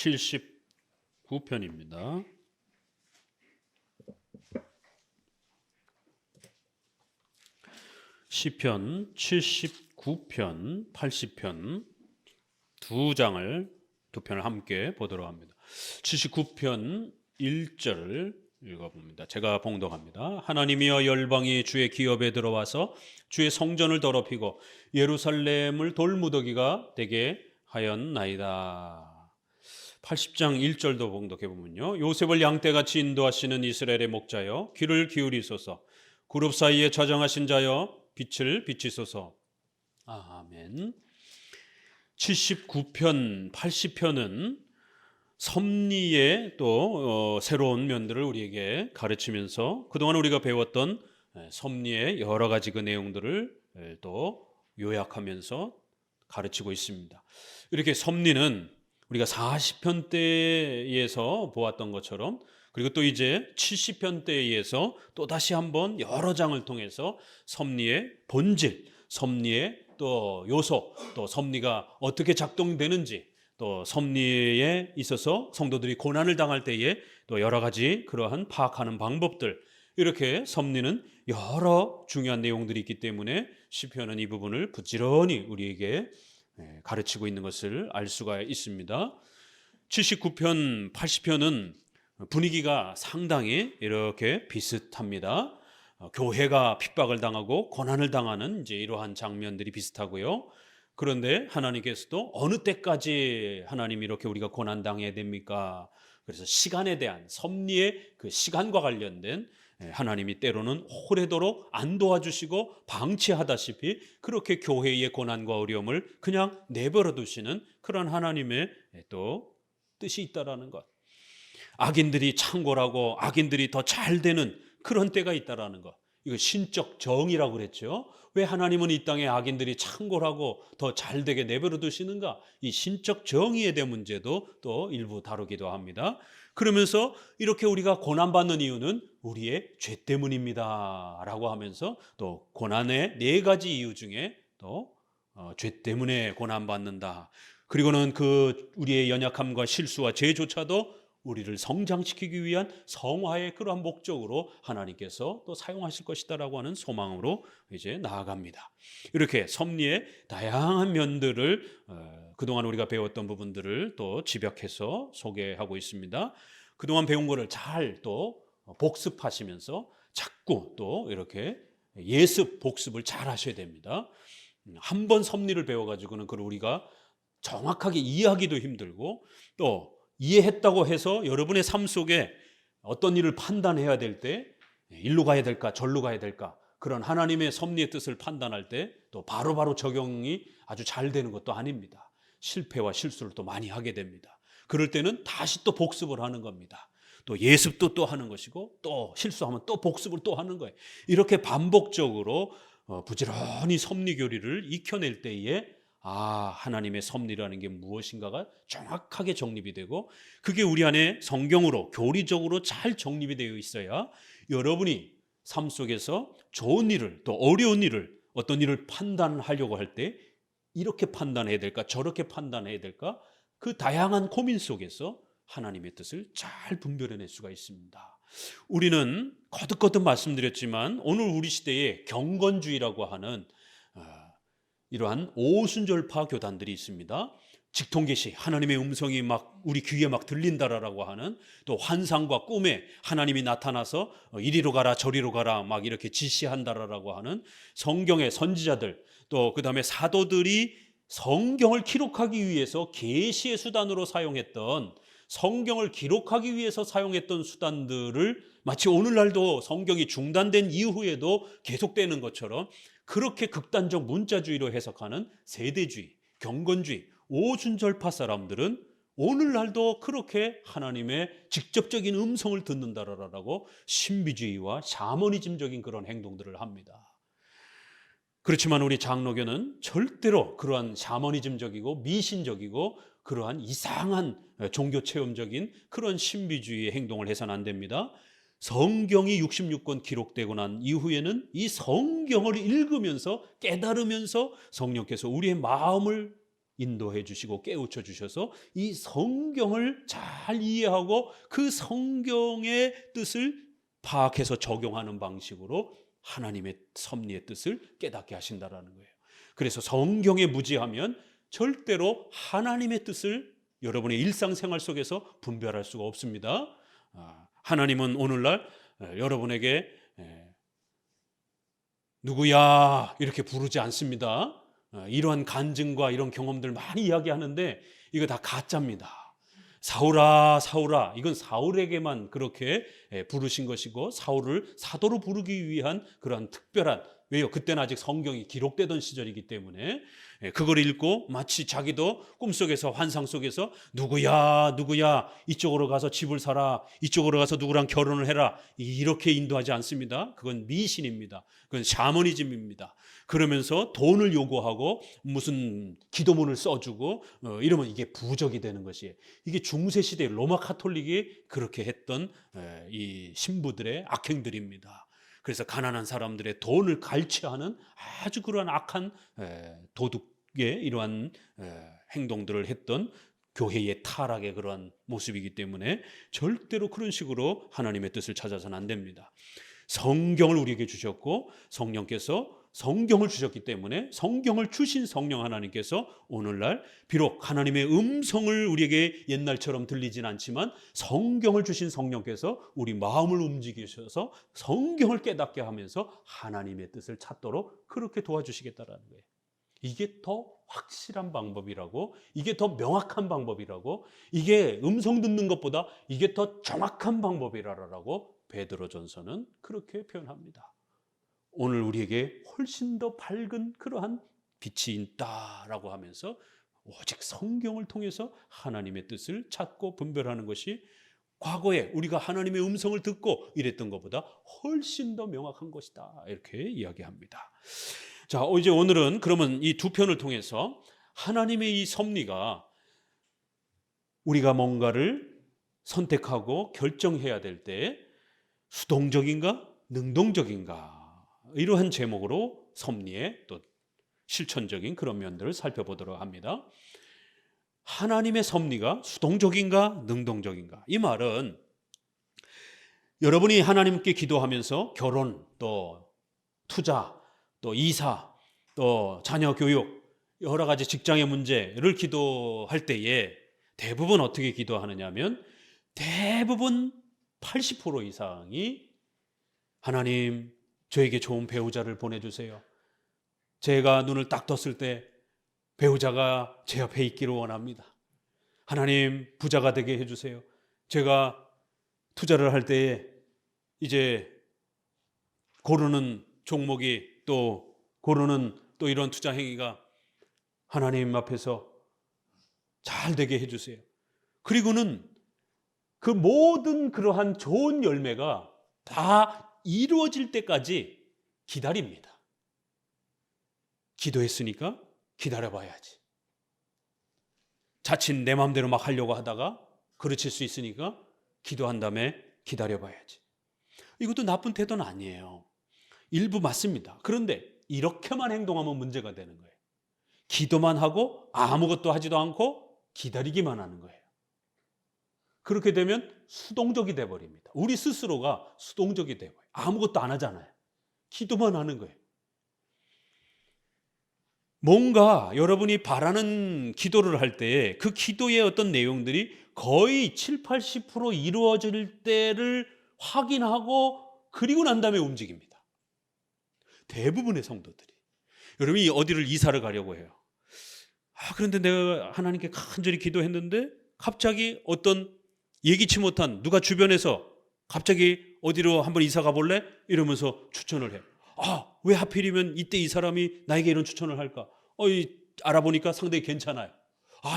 79편입니다. 시편 79편, 80편 두 편을 함께 보도록 합니다. 79편 1절을 읽어봅니다. 제가 봉독합니다. 하나님이여, 열방이 주의 기업에 들어와서 주의 성전을 더럽히고 예루살렘을 돌무더기가 되게 하였나이다. 80장 1절도 봉독해보면요, 요셉을 양떼같이 인도하시는 이스라엘의 목자여, 귀를 기울이소서. 그룹 사이에 좌정하신 자여, 빛을 비치소서. 아멘. 79편, 80편은 섭리의 또 새로운 면들을 우리에게 가르치면서 그동안 우리가 배웠던 섭리의 여러 가지 그 내용들을 또 요약하면서 가르치고 있습니다. 이렇게 섭리는 우리가 40편 때에서 보았던 것처럼, 그리고 또 이제 70편 때에서 또 다시 한번 여러 장을 통해서 섭리의 본질, 섭리의 또 요소, 또 섭리가 어떻게 작동되는지, 또 섭리에 있어서 성도들이 고난을 당할 때에 또 여러 가지 그러한 파악하는 방법들, 이렇게 섭리는 여러 중요한 내용들이 있기 때문에 시편은 이 부분을 부지런히 우리에게 가르치고 있는 것을 알 수가 있습니다. 79편, 80편은 분위기가 상당히 이렇게 비슷합니다. 교회가 핍박을 당하고 고난을 당하는 이제 이러한 장면들이 비슷하고요. 그런데 하나님께서도 어느 때까지 하나님 이렇게 우리가 고난 당해야 됩니까? 그래서 시간에 대한 섭리의 그 시간과 관련된 하나님이 때로는 오래도록 안 도와주시고 방치하다시피 그렇게 교회의 고난과 어려움을 그냥 내버려 두시는 그런 하나님의 또 뜻이 있다라는 것. 악인들이 창궐하고 악인들이 더 잘 되는 그런 때가 있다라는 것. 이거 신적 정의라고 그랬죠. 왜 하나님은 이 땅에 악인들이 창궐하고 더 잘 되게 내버려 두시는가? 이 신적 정의에 대한 문제도 또 일부 다루기도 합니다. 그러면서 이렇게 우리가 고난받는 이유는 우리의 죄 때문입니다 라고 하면서 또 고난의 4가지 이유 중에 또 죄 때문에 고난받는다. 그리고는 그 우리의 연약함과 실수와 죄조차도 우리를 성장시키기 위한 성화의 그러한 목적으로 하나님께서 또 사용하실 것이다라고 하는 소망으로 이제 나아갑니다. 이렇게 섭리의 다양한 면들을 그동안 우리가 배웠던 부분들을 또 집약해서 소개하고 있습니다. 그동안 배운 거를 잘 또 복습하시면서 자꾸 또 이렇게 예습, 복습을 잘 하셔야 됩니다. 한 번 섭리를 배워가지고는 그걸 우리가 정확하게 이해하기도 힘들고, 또 이해했다고 해서 여러분의 삶 속에 어떤 일을 판단해야 될 때 일로 가야 될까 절로 가야 될까, 그런 하나님의 섭리의 뜻을 판단할 때 또 바로바로 적용이 아주 잘 되는 것도 아닙니다. 실패와 실수를 또 많이 하게 됩니다. 그럴 때는 다시 또 복습을 하는 겁니다. 또 예습도 또 하는 것이고, 또 실수하면 또 복습을 또 하는 거예요. 이렇게 반복적으로 부지런히 섭리 교리를 익혀낼 때에 하나님의 섭리라는 게 무엇인가가 정확하게 정립이 되고, 그게 우리 안에 성경으로 교리적으로 잘 정립이 되어 있어야 여러분이 삶 속에서 좋은 일을 또 어려운 일을, 어떤 일을 판단하려고 할 때 이렇게 판단해야 될까 저렇게 판단해야 될까, 그 다양한 고민 속에서 하나님의 뜻을 잘 분별해낼 수가 있습니다. 우리는 거듭거듭 말씀드렸지만 오늘 우리 시대에 경건주의라고 하는 이러한 오순절파 교단들이 있습니다. 직통계시, 하나님의 음성이 막 우리 귀에 막 들린다라고 하는, 또 환상과 꿈에 하나님이 나타나서 이리로 가라 저리로 가라 막 이렇게 지시한다라고 하는 성경의 선지자들, 또 그다음에 사도들이 성경을 기록하기 위해서 계시의 수단으로 사용했던, 성경을 기록하기 위해서 사용했던 수단들을 마치 오늘날도 성경이 중단된 이후에도 계속되는 것처럼 그렇게 극단적 문자주의로 해석하는 세대주의, 경건주의, 오순절파 사람들은 오늘날도 그렇게 하나님의 직접적인 음성을 듣는다라고 신비주의와 샤머니즘적인 그런 행동들을 합니다. 그렇지만 우리 장로교는 절대로 그러한 샤머니즘적이고 미신적이고 그러한 이상한 종교체험적인 그런 신비주의의 행동을 해서는 안 됩니다. 성경이 66권 기록되고 난 이후에는 이 성경을 읽으면서 깨달으면서 성령께서 우리의 마음을 인도해 주시고 깨우쳐 주셔서 이 성경을 잘 이해하고 그 성경의 뜻을 파악해서 적용하는 방식으로 하나님의 섭리의 뜻을 깨닫게 하신다라는 거예요. 그래서 성경에 무지하면 절대로 하나님의 뜻을 여러분의 일상생활 속에서 분별할 수가 없습니다. 하나님은 오늘날 여러분에게 누구야 이렇게 부르지 않습니다. 이러한 간증과 이런 경험들 많이 이야기하는데 이거 다 가짜입니다. 사울아 사울아, 이건 사울에게만 그렇게 부르신 것이고 사울을 사도로 부르기 위한 그러한 특별한, 왜요? 그때는 아직 성경이 기록되던 시절이기 때문에 그걸 읽고 마치 자기도 꿈속에서 환상 속에서 누구야 누구야 이쪽으로 가서 집을 사라, 이쪽으로 가서 누구랑 결혼을 해라, 이렇게 인도하지 않습니다. 그건 미신입니다. 그건 샤머니즘입니다. 그러면서 돈을 요구하고 무슨 기도문을 써주고 이러면 이게 부적이 되는 것이에요. 이게 중세시대 로마 카톨릭이 그렇게 했던 이 신부들의 악행들입니다. 그래서 가난한 사람들의 돈을 갈취하는 아주 그러한 악한 도둑의 이러한 행동들을 했던 교회의 타락의 그러한 모습이기 때문에 절대로 그런 식으로 하나님의 뜻을 찾아서는 안 됩니다. 성경을 우리에게 주셨고 성령께서 성경을 주셨기 때문에 성경을 주신 성령 하나님께서 오늘날 비록 하나님의 음성을 우리에게 옛날처럼 들리진 않지만 성경을 주신 성령께서 우리 마음을 움직이셔서 성경을 깨닫게 하면서 하나님의 뜻을 찾도록 그렇게 도와주시겠다라는 거예요. 이게 더 확실한 방법이라고, 이게 더 명확한 방법이라고, 이게 음성 듣는 것보다 이게 더 정확한 방법이라고 베드로전서는 그렇게 표현합니다. 오늘 우리에게 훨씬 더 밝은 그러한 빛이 있다라고 하면서 오직 성경을 통해서 하나님의 뜻을 찾고 분별하는 것이 과거에 우리가 하나님의 음성을 듣고 이랬던 것보다 훨씬 더 명확한 것이다, 이렇게 이야기합니다. 자, 이제 오늘은 그러면 이 두 편을 통해서 하나님의 이 섭리가 우리가 뭔가를 선택하고 결정해야 될 때 수동적인가 능동적인가, 이러한 제목으로 섭리의 또 실천적인 그런 면들을 살펴보도록 합니다. 하나님의 섭리가 수동적인가 능동적인가, 이 말은 여러분이 하나님께 기도하면서 결혼, 또 투자, 또 이사, 또 자녀 교육, 여러 가지 직장의 문제를 기도할 때에 대부분 어떻게 기도하느냐 하면 대부분 80% 이상이 하나님 저에게 좋은 배우자를 보내주세요. 제가 눈을 딱 떴을 때 배우자가 제 옆에 있기를 원합니다. 하나님 부자가 되게 해주세요. 제가 투자를 할 때에 이제 고르는 종목이 또 고르는 또 이런 투자 행위가 하나님 앞에서 잘 되게 해주세요. 그리고는 그 모든 그러한 좋은 열매가 다 이루어질 때까지 기다립니다. 기도했으니까 기다려봐야지. 자칫 내 마음대로 막 하려고 하다가 그르칠 수 있으니까 기도한 다음에 기다려봐야지. 이것도 나쁜 태도는 아니에요. 일부 맞습니다. 그런데 이렇게만 행동하면 문제가 되는 거예요. 기도만 하고 아무것도 하지도 않고 기다리기만 하는 거예요. 그렇게 되면 수동적이 돼버립니다. 우리 스스로가 수동적이 돼버려요. 아무것도 안 하잖아요. 기도만 하는 거예요. 뭔가 여러분이 바라는 기도를 할 때 그 기도의 어떤 내용들이 거의 7, 80% 이루어질 때를 확인하고 그리고 난 다음에 움직입니다. 대부분의 성도들이. 여러분이 어디를 이사를 가려고 해요. 그런데 내가 하나님께 간절히 기도했는데 갑자기 어떤 예기치 못한 누가 주변에서 갑자기 어디로 한번 이사 가볼래? 이러면서 추천을 해. 왜 하필이면 이때 이 사람이 나에게 이런 추천을 할까? 알아보니까 상당히 괜찮아요.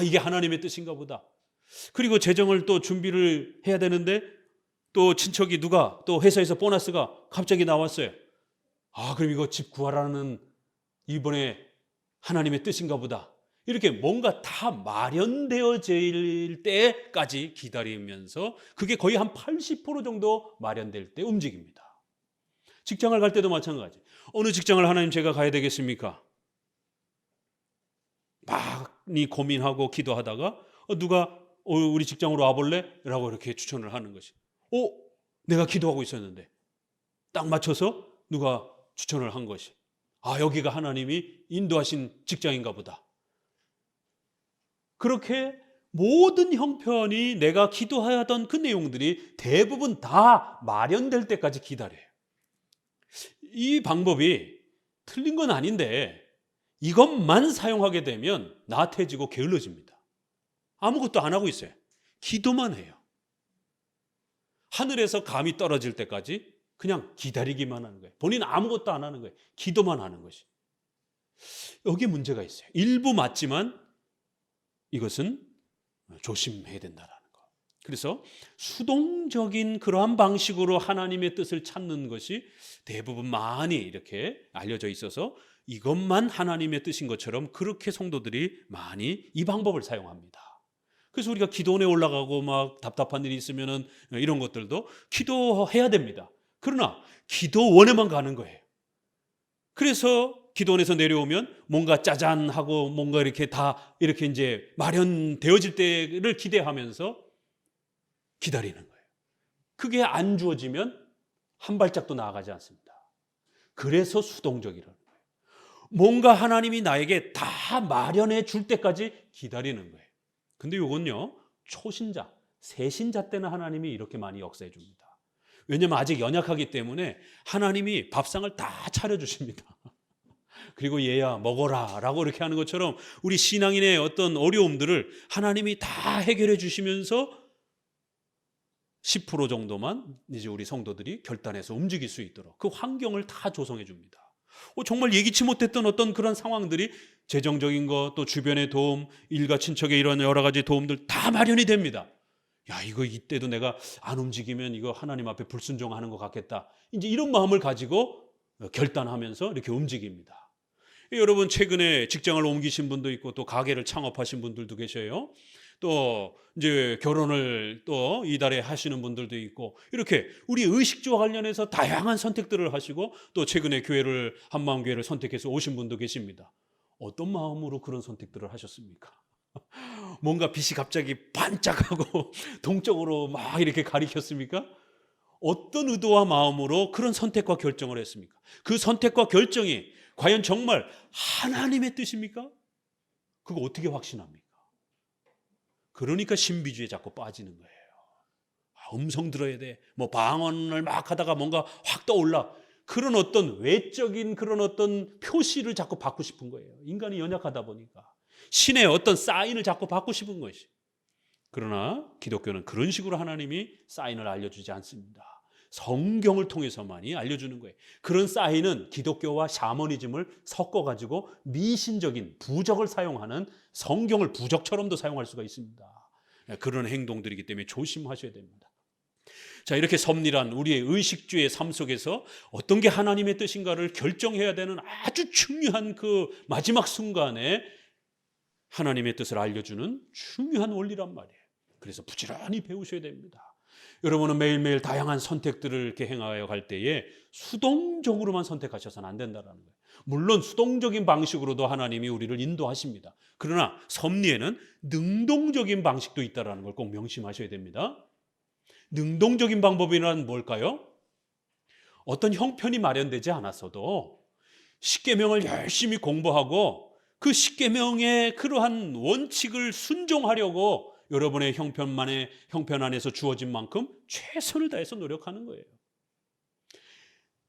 이게 하나님의 뜻인가 보다. 그리고 재정을 또 준비를 해야 되는데 또 친척이 누가 또 회사에서 보너스가 갑자기 나왔어요. 그럼 이거 집 구하라는 이번에 하나님의 뜻인가 보다. 이렇게 뭔가 다 마련되어질 때까지 기다리면서 그게 거의 한 80% 정도 마련될 때 움직입니다. 직장을 갈 때도 마찬가지. 어느 직장을 하나님 제가 가야 되겠습니까? 막 많이 고민하고 기도하다가 누가 우리 직장으로 와볼래? 라고 이렇게 추천을 하는 것이. 내가 기도하고 있었는데 딱 맞춰서 누가 추천을 한 것이. 여기가 하나님이 인도하신 직장인가 보다. 그렇게 모든 형편이 내가 기도하던 그 내용들이 대부분 다 마련될 때까지 기다려요. 이 방법이 틀린 건 아닌데 이것만 사용하게 되면 나태해지고 게을러집니다. 아무것도 안 하고 있어요. 기도만 해요. 하늘에서 감이 떨어질 때까지 그냥 기다리기만 하는 거예요. 본인은 아무것도 안 하는 거예요. 기도만 하는 것이. 여기에 문제가 있어요. 일부 맞지만 이것은 조심해야 된다라는 거. 그래서 수동적인 그러한 방식으로 하나님의 뜻을 찾는 것이 대부분 많이 이렇게 알려져 있어서 이것만 하나님의 뜻인 것처럼 그렇게 성도들이 많이 이 방법을 사용합니다. 그래서 우리가 기도원에 올라가고 막 답답한 일이 있으면은 이런 것들도 기도해야 됩니다. 그러나 기도원에만 가는 거예요. 그래서 기도원에서 내려오면 뭔가 짜잔하고 뭔가 이렇게 다 이렇게 이제 마련되어질 때를 기대하면서 기다리는 거예요. 그게 안 주어지면 한 발짝도 나아가지 않습니다. 그래서 수동적이라는 거예요. 뭔가 하나님이 나에게 다 마련해 줄 때까지 기다리는 거예요. 근데 이건요, 초신자, 새신자 때는 하나님이 이렇게 많이 역사해 줍니다. 왜냐하면 아직 연약하기 때문에 하나님이 밥상을 다 차려주십니다. 그리고 얘야 먹어라 라고 이렇게 하는 것처럼 우리 신앙인의 어떤 어려움들을 하나님이 다 해결해 주시면서 10% 정도만 이제 우리 성도들이 결단해서 움직일 수 있도록 그 환경을 다 조성해 줍니다. 정말 예기치 못했던 어떤 그런 상황들이 재정적인 것, 또 주변의 도움, 일가 친척의 이런 여러 가지 도움들 다 마련이 됩니다. 이거 이때도 내가 안 움직이면 이거 하나님 앞에 불순종하는 것 같겠다. 이제 이런 마음을 가지고 결단하면서 이렇게 움직입니다. 여러분 최근에 직장을 옮기신 분도 있고 또 가게를 창업하신 분들도 계셔요. 또 이제 결혼을 또 이달에 하시는 분들도 있고 이렇게 우리 의식주와 관련해서 다양한 선택들을 하시고 또 최근에 교회를 한마음교회를 선택해서 오신 분도 계십니다. 어떤 마음으로 그런 선택들을 하셨습니까? 뭔가 빛이 갑자기 반짝하고 동쪽으로 막 이렇게 가리켰습니까? 어떤 의도와 마음으로 그런 선택과 결정을 했습니까? 그 선택과 결정이 과연 정말 하나님의 뜻입니까? 그거 어떻게 확신합니까? 그러니까 신비주의에 자꾸 빠지는 거예요. 음성 들어야 돼. 뭐 방언을 막 하다가 뭔가 확 떠올라. 그런 어떤 외적인 그런 어떤 표시를 자꾸 받고 싶은 거예요. 인간이 연약하다 보니까. 신의 어떤 사인을 자꾸 받고 싶은 것이. 그러나 기독교는 그런 식으로 하나님이 사인을 알려주지 않습니다. 성경을 통해서만이 알려주는 거예요. 그런 사인은 기독교와 샤머니즘을 섞어가지고 미신적인 부적을 사용하는 성경을 부적처럼도 사용할 수가 있습니다. 그런 행동들이기 때문에 조심하셔야 됩니다. 자, 이렇게 섭리란 우리의 의식주의 삶 속에서 어떤 게 하나님의 뜻인가를 결정해야 되는 아주 중요한 그 마지막 순간에 하나님의 뜻을 알려주는 중요한 원리란 말이에요. 그래서 부지런히 배우셔야 됩니다. 여러분은 매일매일 다양한 선택들을 이렇게 행하여 갈 때에 수동적으로만 선택하셔서는 안 된다는 거예요. 물론 수동적인 방식으로도 하나님이 우리를 인도하십니다. 그러나 섭리에는 능동적인 방식도 있다는 걸 꼭 명심하셔야 됩니다. 능동적인 방법이란 뭘까요? 어떤 형편이 마련되지 않았어도 십계명을 열심히 공부하고 그 십계명의 그러한 원칙을 순종하려고 여러분의 형편 안에서 주어진 만큼 최선을 다해서 노력하는 거예요.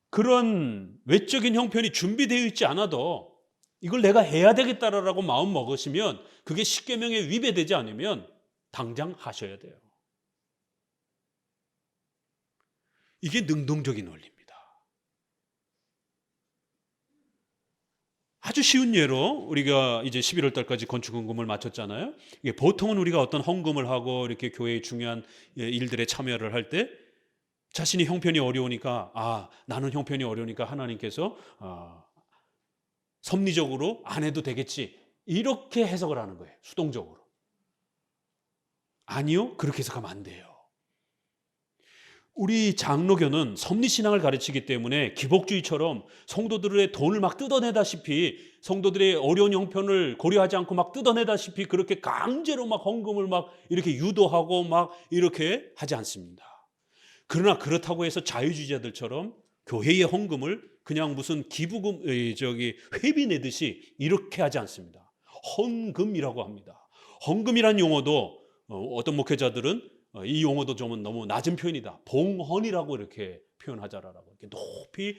그런 외적인 형편이 준비되어 있지 않아도 이걸 내가 해야 되겠다라고 마음 먹으시면 그게 십계명에 위배되지 않으면 당장 하셔야 돼요. 이게 능동적인 원리입니다. 아주 쉬운 예로 우리가 이제 11월 달까지 건축헌금을 마쳤잖아요. 이게 보통은 우리가 어떤 헌금을 하고 이렇게 교회의 중요한 일들에 참여를 할 때 자신이 형편이 어려우니까 나는 형편이 어려우니까 하나님께서 섭리적으로 안 해도 되겠지 이렇게 해석을 하는 거예요. 수동적으로. 아니요, 그렇게 해석하면 안 돼요. 우리 장로교는 섭리신앙을 가르치기 때문에 기복주의처럼 성도들의 돈을 막 뜯어내다시피, 성도들의 어려운 형편을 고려하지 않고 막 뜯어내다시피 그렇게 강제로 막 헌금을 막 이렇게 유도하고 막 이렇게 하지 않습니다. 그러나 그렇다고 해서 자유주의자들처럼 교회의 헌금을 그냥 무슨 기부금, 회비 내듯이 이렇게 하지 않습니다. 헌금이라고 합니다. 헌금이란 용어도 어떤 목회자들은 이 용어도 좀 너무 낮은 표현이다. 봉헌이라고 이렇게 표현하자라고, 이렇게 높이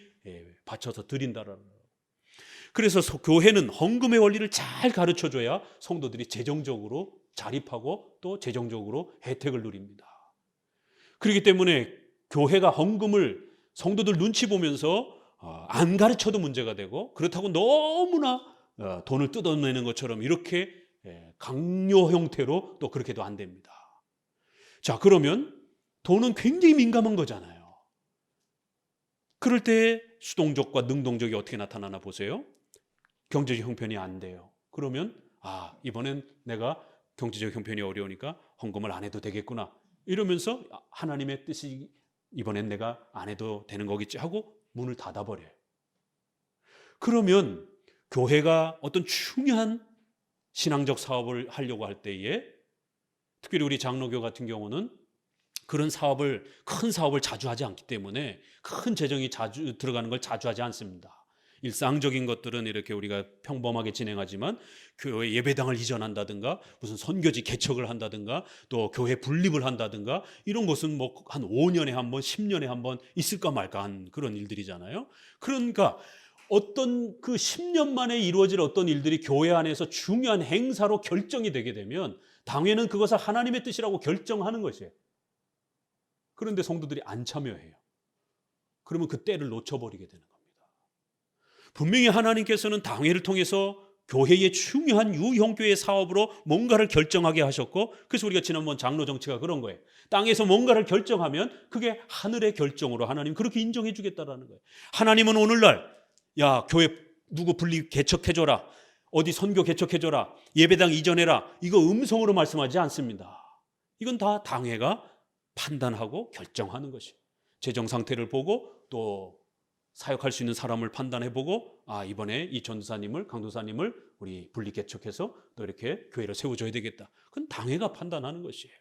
받쳐서 드린다라는. 그래서 교회는 헌금의 원리를 잘 가르쳐줘야 성도들이 재정적으로 자립하고 또 재정적으로 혜택을 누립니다. 그렇기 때문에 교회가 헌금을 성도들 눈치 보면서 안 가르쳐도 문제가 되고, 그렇다고 너무나 돈을 뜯어내는 것처럼 이렇게 강요 형태로 또 그렇게도 안 됩니다. 자, 그러면 돈은 굉장히 민감한 거잖아요. 그럴 때 수동적과 능동적이 어떻게 나타나나 보세요. 경제적 형편이 안 돼요. 그러면 이번엔 내가 경제적 형편이 어려우니까 헌금을 안 해도 되겠구나, 이러면서 하나님의 뜻이 이번엔 내가 안 해도 되는 거겠지 하고 문을 닫아버려요. 그러면 교회가 어떤 중요한 신앙적 사업을 하려고 할 때에, 특별히 우리 장로교 같은 경우는 그런 큰 사업을 자주 하지 않기 때문에 큰 재정이 자주 들어가는 걸 자주 하지 않습니다. 일상적인 것들은 이렇게 우리가 평범하게 진행하지만, 교회 예배당을 이전한다든가 무슨 선교지 개척을 한다든가 또 교회 분립을 한다든가 이런 것은 뭐 한 5년에 한 번, 10년에 한 번 있을까 말까 한 그런 일들이잖아요. 그러니까 어떤 그 10년 만에 이루어질 어떤 일들이 교회 안에서 중요한 행사로 결정이 되게 되면 당회는 그것을 하나님의 뜻이라고 결정하는 것이에요. 그런데 성도들이 안 참여해요. 그러면 그 때를 놓쳐버리게 되는 겁니다. 분명히 하나님께서는 당회를 통해서 교회의 중요한 유형교회 사업으로 뭔가를 결정하게 하셨고, 그래서 우리가 지난번 장로 정치가 그런 거예요. 땅에서 뭔가를 결정하면 그게 하늘의 결정으로 하나님 그렇게 인정해 주겠다라는 거예요. 하나님은 오늘날 교회 누구 분리 개척해줘라, 어디 선교 개척해줘라, 예배당 이전해라, 이거 음성으로 말씀하지 않습니다. 이건 다 당회가 판단하고 결정하는 것이에요. 재정 상태를 보고 또 사역할 수 있는 사람을 판단해보고, 이번에 이 전도사님을, 강도사님을 우리 분리 개척해서 또 이렇게 교회를 세워줘야 되겠다. 그건 당회가 판단하는 것이에요.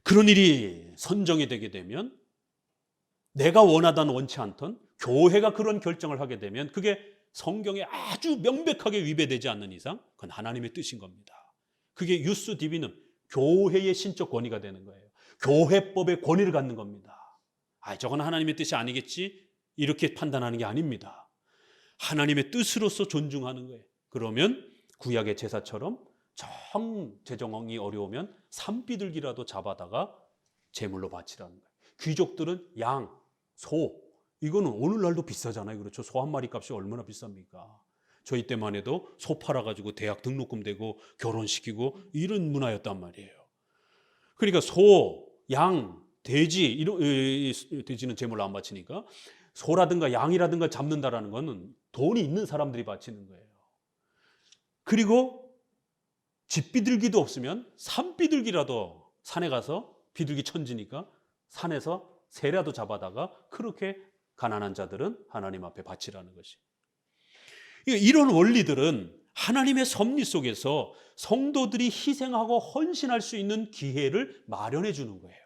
그런 일이 선정이 되게 되면, 내가 원하던 원치 않던 교회가 그런 결정을 하게 되면 그게 성경에 아주 명백하게 위배되지 않는 이상 그건 하나님의 뜻인 겁니다. 그게 유스 디비눔, 교회의 신적 권위가 되는 거예요. 교회법의 권위를 갖는 겁니다. 저건 하나님의 뜻이 아니겠지, 이렇게 판단하는 게 아닙니다. 하나님의 뜻으로서 존중하는 거예요. 그러면 구약의 제사처럼 정 재정이 어려우면 산비둘기라도 잡아다가 제물로 바치라는 거예요. 귀족들은 양, 소, 이거는 오늘날도 비싸잖아요. 그렇죠? 소 한 마리 값이 얼마나 비쌉니까? 저희 때만 해도 소 팔아가지고 대학 등록금 대고 결혼시키고 이런 문화였단 말이에요. 그러니까 소, 양, 돼지, 돼지는 제물로 안 바치니까 소라든가 양이라든가 잡는다라는 거는 돈이 있는 사람들이 바치는 거예요. 그리고 집비둘기도 없으면 산비둘기라도, 산에 가서 비둘기 천지니까 산에서 새라도 잡아다가 그렇게 가난한 자들은 하나님 앞에 바치라는 것이. 이런 원리들은 하나님의 섭리 속에서 성도들이 희생하고 헌신할 수 있는 기회를 마련해 주는 거예요.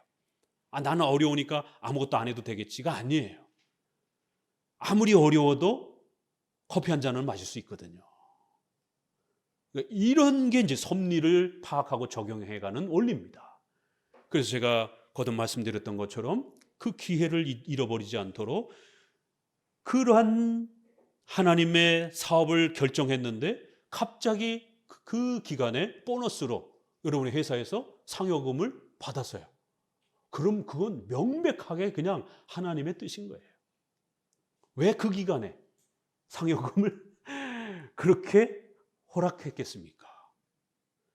나는 어려우니까 아무것도 안 해도 되겠지가 아니에요. 아무리 어려워도 커피 한 잔은 마실 수 있거든요. 이런 게 이제 섭리를 파악하고 적용해가는 원리입니다. 그래서 제가 거듭 말씀드렸던 것처럼 그 기회를 잃어버리지 않도록, 그러한 하나님의 사업을 결정했는데 갑자기 그 기간에 보너스로 여러분의 회사에서 상여금을 받았어요. 그럼 그건 명백하게 그냥 하나님의 뜻인 거예요. 왜 그 기간에 상여금을 그렇게 허락했겠습니까?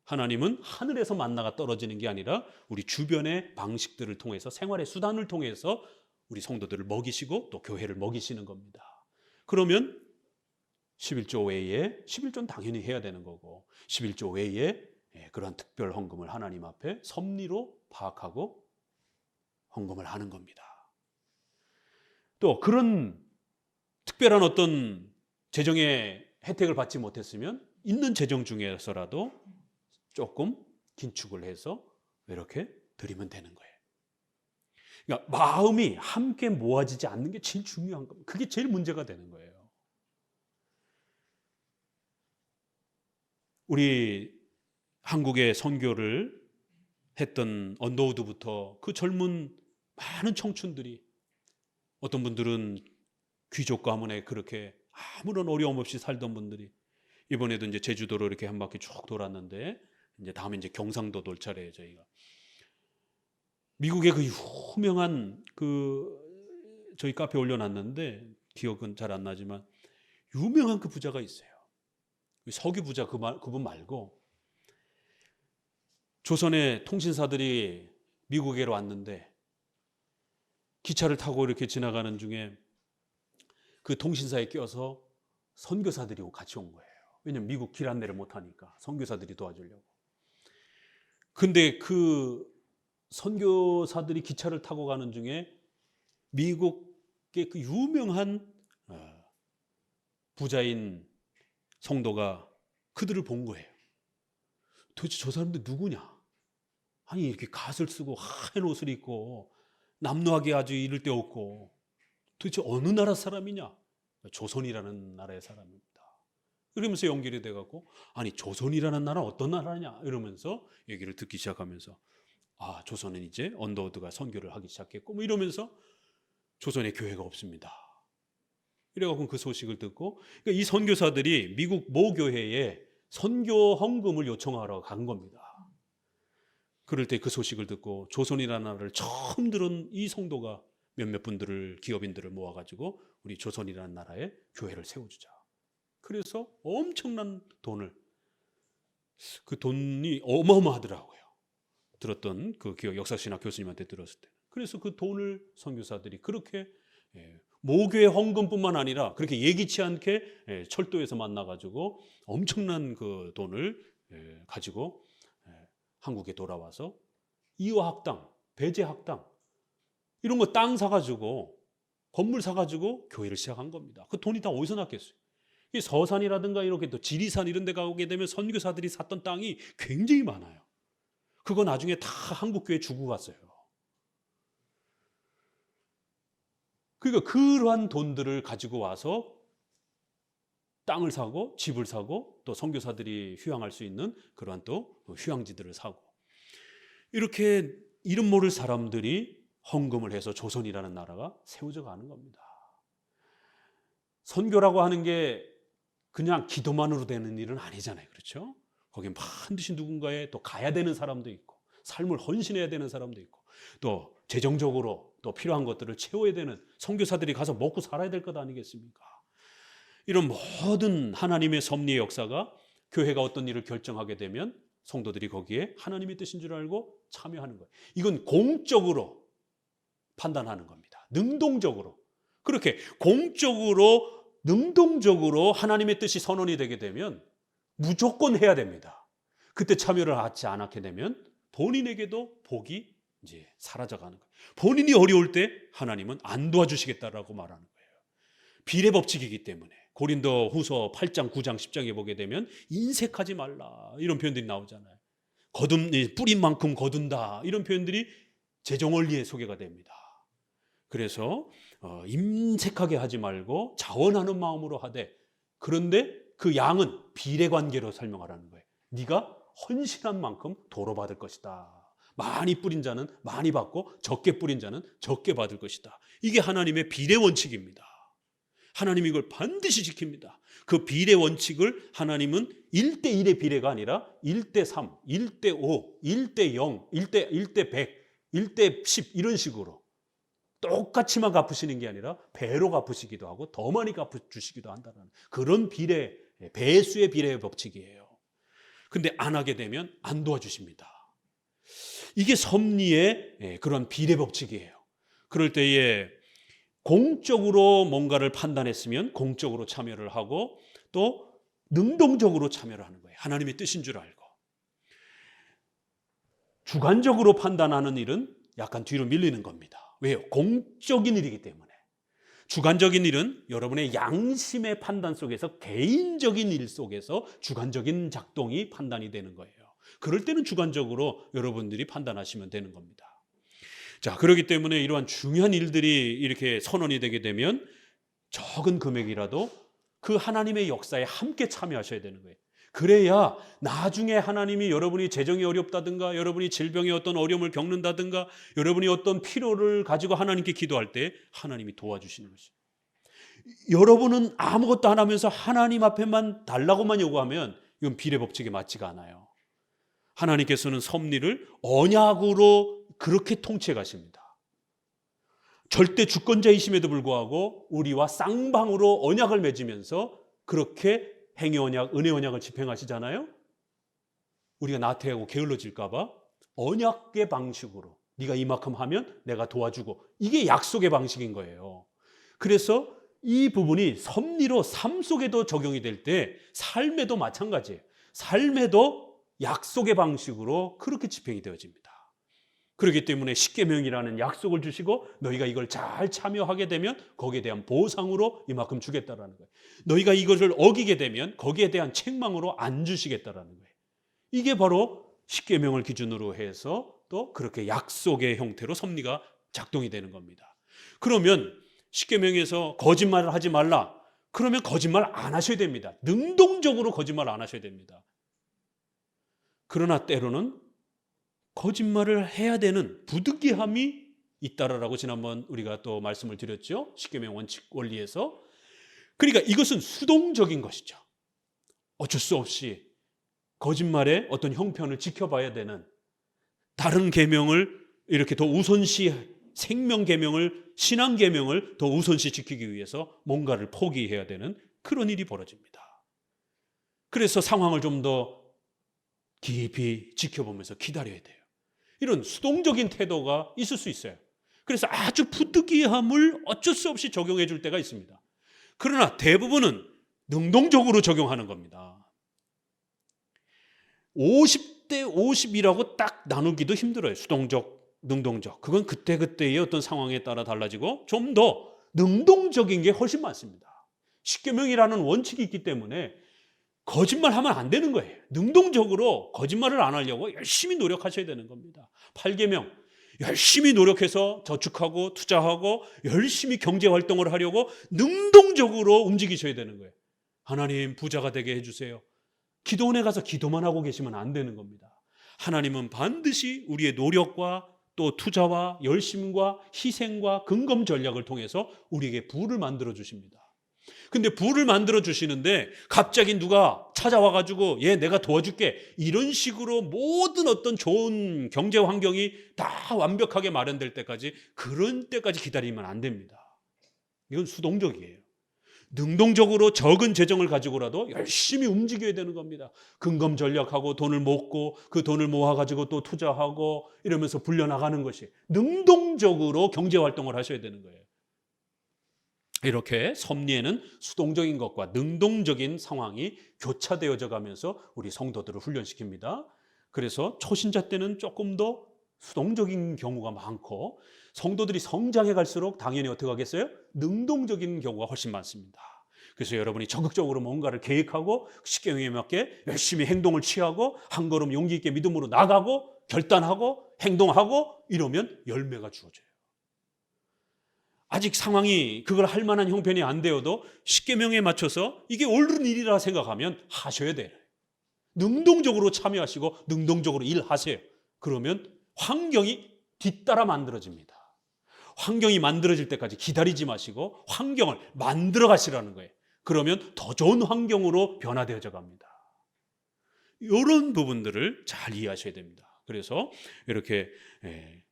하나님은 하늘에서 만나가 떨어지는 게 아니라 우리 주변의 방식들을 통해서, 생활의 수단을 통해서 우리 성도들을 먹이시고 또 교회를 먹이시는 겁니다. 그러면 11조 외에, 11조는 당연히 해야 되는 거고, 11조 외에 그러한 특별 헌금을 하나님 앞에 섭리로 파악하고 헌금을 하는 겁니다. 또 그런 특별한 어떤 재정의 혜택을 받지 못했으면 있는 재정 중에서라도 조금 긴축을 해서 이렇게 드리면 되는 거예요. 그러니까 마음이 함께 모아지지 않는 게 제일 중요한 겁니다. 그게 제일 문제가 되는 거예요. 우리 한국에 선교를 했던 언더우드부터 그 젊은 많은 청춘들이, 어떤 분들은 귀족 가문에 그렇게 아무런 어려움 없이 살던 분들이 이번에도 이제 제주도로 이렇게 한 바퀴 쭉 돌았는데, 이제 다음에 이제 경상도 돌 차례예요. 저희가 미국의 그 유명한 저희 카페에 올려놨는데 기억은 잘 안 나지만 유명한 그 부자가 있어요. 석유 부자 그분 말고, 조선의 통신사들이 미국에로 왔는데 기차를 타고 이렇게 지나가는 중에 그 통신사에 껴서 선교사들이 같이 온 거예요. 왜냐면 미국 길 안내를 못하니까 선교사들이 도와주려고. 근데 그 선교사들이 기차를 타고 가는 중에 미국의 그 유명한 부자인 성도가 그들을 본 거예요. 도대체 저 사람들 누구냐? 아니 이렇게 갓을 쓰고 하얀 옷을 입고 남루하게 아주 이를 데 없고 도대체 어느 나라 사람이냐? 조선이라는 나라의 사람입니다. 그러면서 연결이 돼갖고, 아니 조선이라는 나라 어떤 나라냐? 이러면서 얘기를 듣기 시작하면서, 아 조선은 이제 언더우드가 선교를 하기 시작했고 뭐 이러면서 조선에 교회가 없습니다. 이래갖고 그 소식을 듣고, 그러니까 이 선교사들이 미국 모 교회에 선교 헌금을 요청하러 간 겁니다. 그럴 때 그 소식을 듣고 조선이라는 나라를 처음 들은 이 성도가 몇몇 분들을, 기업인들을 모아가지고 우리 조선이라는 나라에 교회를 세워주자. 그래서 엄청난 돈을, 그 돈이 어마어마하더라고요. 들었던 그 역사신학 교수님한테 들었을 때. 그래서 그 돈을 선교사들이 그렇게 모교회 헌금뿐만 아니라 그렇게 예기치 않게 철도에서 만나가지고 엄청난 그 돈을 가지고 한국에 돌아와서 이화학당, 배제학당 이런 거 땅 사가지고, 건물 사가지고 교회를 시작한 겁니다. 그 돈이 다 어디서 났겠어요? 이 서산이라든가 이렇게 또 지리산 이런 데 가게 되면 선교사들이 샀던 땅이 굉장히 많아요. 그거 나중에 다 한국교회 주고 갔어요. 그러니까 그러한 돈들을 가지고 와서 땅을 사고 집을 사고 또 선교사들이 휴양할 수 있는 그러한 또 휴양지들을 사고, 이렇게 이름 모를 사람들이 헌금을 해서 조선이라는 나라가 세워져 가는 겁니다. 선교라고 하는 게 그냥 기도만으로 되는 일은 아니잖아요. 그렇죠? 거기에 반드시 누군가에 또 가야 되는 사람도 있고, 삶을 헌신해야 되는 사람도 있고, 또 재정적으로 또 필요한 것들을 채워야 되는 선교사들이 가서 먹고 살아야 될 것 아니겠습니까? 이런 모든 하나님의 섭리의 역사가, 교회가 어떤 일을 결정하게 되면 성도들이 거기에 하나님의 뜻인 줄 알고 참여하는 거예요. 이건 공적으로 판단하는 겁니다. 능동적으로. 그렇게 공적으로 능동적으로 하나님의 뜻이 선언이 되게 되면 무조건 해야 됩니다. 그때 참여를 하지 않게 되면 본인에게도 복이 이제 사라져가는 거예요. 본인이 어려울 때 하나님은 안 도와주시겠다라고 말하는 거예요. 비례 법칙이기 때문에 고린도 후서 8장, 9장, 10장에 보게 되면 인색하지 말라 이런 표현들이 나오잖아요. 뿌린 만큼 거둔다 이런 표현들이 재정원리에 소개가 됩니다. 그래서 임색하게 하지 말고 자원하는 마음으로 하되, 그런데 그 양은 비례관계로 설명하라는 거예요. 네가 헌신한 만큼 도로 받을 것이다. 많이 뿌린 자는 많이 받고 적게 뿌린 자는 적게 받을 것이다. 이게 하나님의 비례 원칙입니다. 하나님이 이걸 반드시 지킵니다. 그 비례 원칙을 하나님은 1대1의 비례가 아니라 1대3, 1대5, 1대0, 1대 100, 1대 10 이런 식으로 똑같이만 갚으시는 게 아니라 배로 갚으시기도 하고 더 많이 갚아주시기도 한다는 그런 비례, 배수의 비례의 법칙이에요. 근데 안 하게 되면 안 도와주십니다. 이게 섭리의 그런 비례 법칙이에요. 그럴 때에 공적으로 뭔가를 판단했으면 공적으로 참여를 하고, 또 능동적으로 참여를 하는 거예요. 하나님의 뜻인 줄 알고. 주관적으로 판단하는 일은 약간 뒤로 밀리는 겁니다. 왜요? 공적인 일이기 때문에. 주관적인 일은 여러분의 양심의 판단 속에서, 개인적인 일 속에서 주관적인 작동이 판단이 되는 거예요. 그럴 때는 주관적으로 여러분들이 판단하시면 되는 겁니다. 자, 그렇기 때문에 이러한 중요한 일들이 이렇게 선언이 되게 되면 적은 금액이라도 그 하나님의 역사에 함께 참여하셔야 되는 거예요. 그래야 나중에 하나님이, 여러분이 재정이 어렵다든가, 여러분이 질병의 어떤 어려움을 겪는다든가, 여러분이 어떤 필요를 가지고 하나님께 기도할 때 하나님이 도와주시는 것이죠. 여러분은 아무것도 안 하면서 하나님 앞에만 달라고만 요구하면 이건 비례 법칙에 맞지가 않아요. 하나님께서는 섭리를 언약으로 그렇게 통치해 가십니다. 절대 주권자이심에도 불구하고 우리와 쌍방으로 언약을 맺으면서 그렇게 행위 언약, 은혜 언약을 집행하시잖아요. 우리가 나태하고 게을러질까 봐 언약의 방식으로 네가 이만큼 하면 내가 도와주고, 이게 약속의 방식인 거예요. 그래서 이 부분이 섭리로 삶 속에도 적용이 될 때 삶에도 마찬가지예요. 삶에도 약속의 방식으로 그렇게 집행이 되어집니다. 그렇기 때문에 십계명이라는 약속을 주시고 너희가 이걸 잘 참여하게 되면 거기에 대한 보상으로 이만큼 주겠다라는 거예요. 너희가 이것을 어기게 되면 거기에 대한 책망으로 안 주시겠다라는 거예요. 이게 바로 십계명을 기준으로 해서 또 그렇게 약속의 형태로 섭리가 작동이 되는 겁니다. 그러면 십계명에서 거짓말을 하지 말라, 그러면 거짓말 안 하셔야 됩니다. 능동적으로 거짓말 안 하셔야 됩니다. 그러나 때로는 거짓말을 해야 되는 부득이함이 있다라고 지난번 우리가 또 말씀을 드렸죠. 십계명 원칙 원리에서. 그러니까 이것은 수동적인 것이죠. 어쩔 수 없이 거짓말의 어떤 형편을 지켜봐야 되는, 다른 계명을 이렇게 더 우선시, 생명 계명을, 신앙 계명을 더 우선시 지키기 위해서 뭔가를 포기해야 되는 그런 일이 벌어집니다. 그래서 상황을 좀 더 깊이 지켜보면서 기다려야 돼요. 이런 수동적인 태도가 있을 수 있어요. 그래서 아주 부득이함을 어쩔 수 없이 적용해 줄 때가 있습니다. 그러나 대부분은 능동적으로 적용하는 겁니다. 50대 50이라고 딱 나누기도 힘들어요. 수동적, 능동적. 그건 그때그때의 어떤 상황에 따라 달라지고 좀 더 능동적인 게 훨씬 많습니다. 십계명이라는 원칙이 있기 때문에 거짓말하면 안 되는 거예요. 능동적으로 거짓말을 안 하려고 열심히 노력하셔야 되는 겁니다. 8계명 열심히 노력해서 저축하고 투자하고 열심히 경제활동을 하려고 능동적으로 움직이셔야 되는 거예요. 하나님 부자가 되게 해주세요. 기도원에 가서 기도만 하고 계시면 안 되는 겁니다. 하나님은 반드시 우리의 노력과 또 투자와 열심과 희생과 근검 전략을 통해서 우리에게 부를 만들어 주십니다. 근데 부를 만들어 주시는데 갑자기 누가 찾아와 가지고 얘 내가 도와줄게, 이런 식으로 모든 어떤 좋은 경제 환경이 다 완벽하게 마련될 때까지, 그런 때까지 기다리면 안 됩니다. 이건 수동적이에요. 능동적으로 적은 재정을 가지고라도 열심히 움직여야 되는 겁니다. 근검 전략하고 돈을 모으고 그 돈을 모아가지고 또 투자하고 이러면서 불려나가는 것이, 능동적으로 경제활동을 하셔야 되는 거예요. 이렇게 섭리에는 수동적인 것과 능동적인 상황이 교차되어져 가면서 우리 성도들을 훈련시킵니다. 그래서 초신자 때는 조금 더 수동적인 경우가 많고, 성도들이 성장해 갈수록 당연히 어떻게 하겠어요? 능동적인 경우가 훨씬 많습니다. 그래서 여러분이 적극적으로 뭔가를 계획하고 십계명에 맞게 열심히 행동을 취하고 한 걸음 용기 있게 믿음으로 나가고 결단하고 행동하고 이러면 열매가 주어져요. 아직 상황이 그걸 할 만한 형편이 안 되어도 십계명에 맞춰서 이게 옳은 일이라 생각하면 하셔야 돼요. 능동적으로 참여하시고 능동적으로 일하세요. 그러면 환경이 뒤따라 만들어집니다. 환경이 만들어질 때까지 기다리지 마시고 환경을 만들어 가시라는 거예요. 그러면 더 좋은 환경으로 변화되어져 갑니다. 이런 부분들을 잘 이해하셔야 됩니다. 그래서 이렇게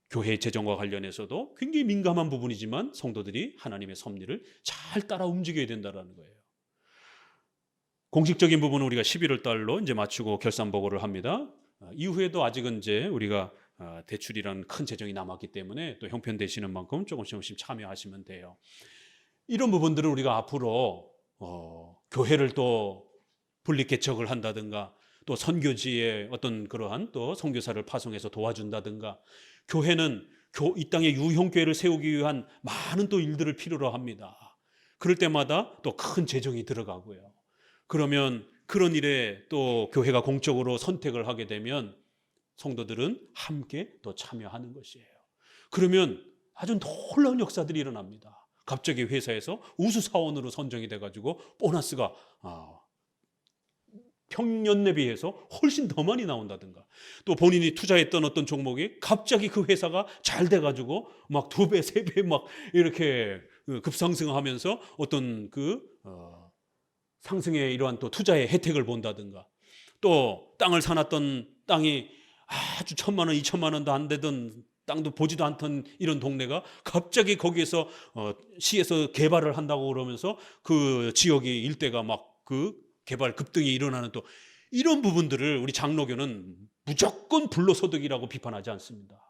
교회 재정과 관련해서도 굉장히 민감한 부분이지만 성도들이 하나님의 섭리를 잘 따라 움직여야 된다는 거예요. 공식적인 부분은 우리가 11월 달로 이제 맞추고 결산보고를 합니다. 이후에도 아직은 이제 우리가 대출이라는 큰 재정이 남았기 때문에 또 형편 되시는 만큼 조금씩 참여하시면 돼요. 이런 부분들은 우리가 앞으로 교회를 또 분립 개척을 한다든가, 또 선교지에 어떤 그러한 또 선교사를 파송해서 도와준다든가, 교회는 이 땅에 유형교회를 세우기 위한 많은 또 일들을 필요로 합니다. 그럴 때마다 또 큰 재정이 들어가고요. 그러면 그런 일에 또 교회가 공적으로 선택을 하게 되면 성도들은 함께 또 참여하는 것이에요. 그러면 아주 놀라운 역사들이 일어납니다. 갑자기 회사에서 우수사원으로 선정이 돼가지고 보너스가 평년에 비해서 훨씬 더 많이 나온다든가, 또 본인이 투자했던 어떤 종목이 갑자기 그 회사가 잘 돼가지고 막 2배, 3배 막 이렇게 급상승하면서 어떤 상승의 이러한 또 투자의 혜택을 본다든가, 또 땅을 사놨던 땅이 아주 1,000만 원, 2,000만 원도 안 되던 땅도 보지도 않던 이런 동네가 갑자기 거기에서 시에서 개발을 한다고 그러면서 그 지역이 일대가 막 개발 급등이 일어나는 또 이런 부분들을 우리 장로교는 무조건 불로소득이라고 비판하지 않습니다.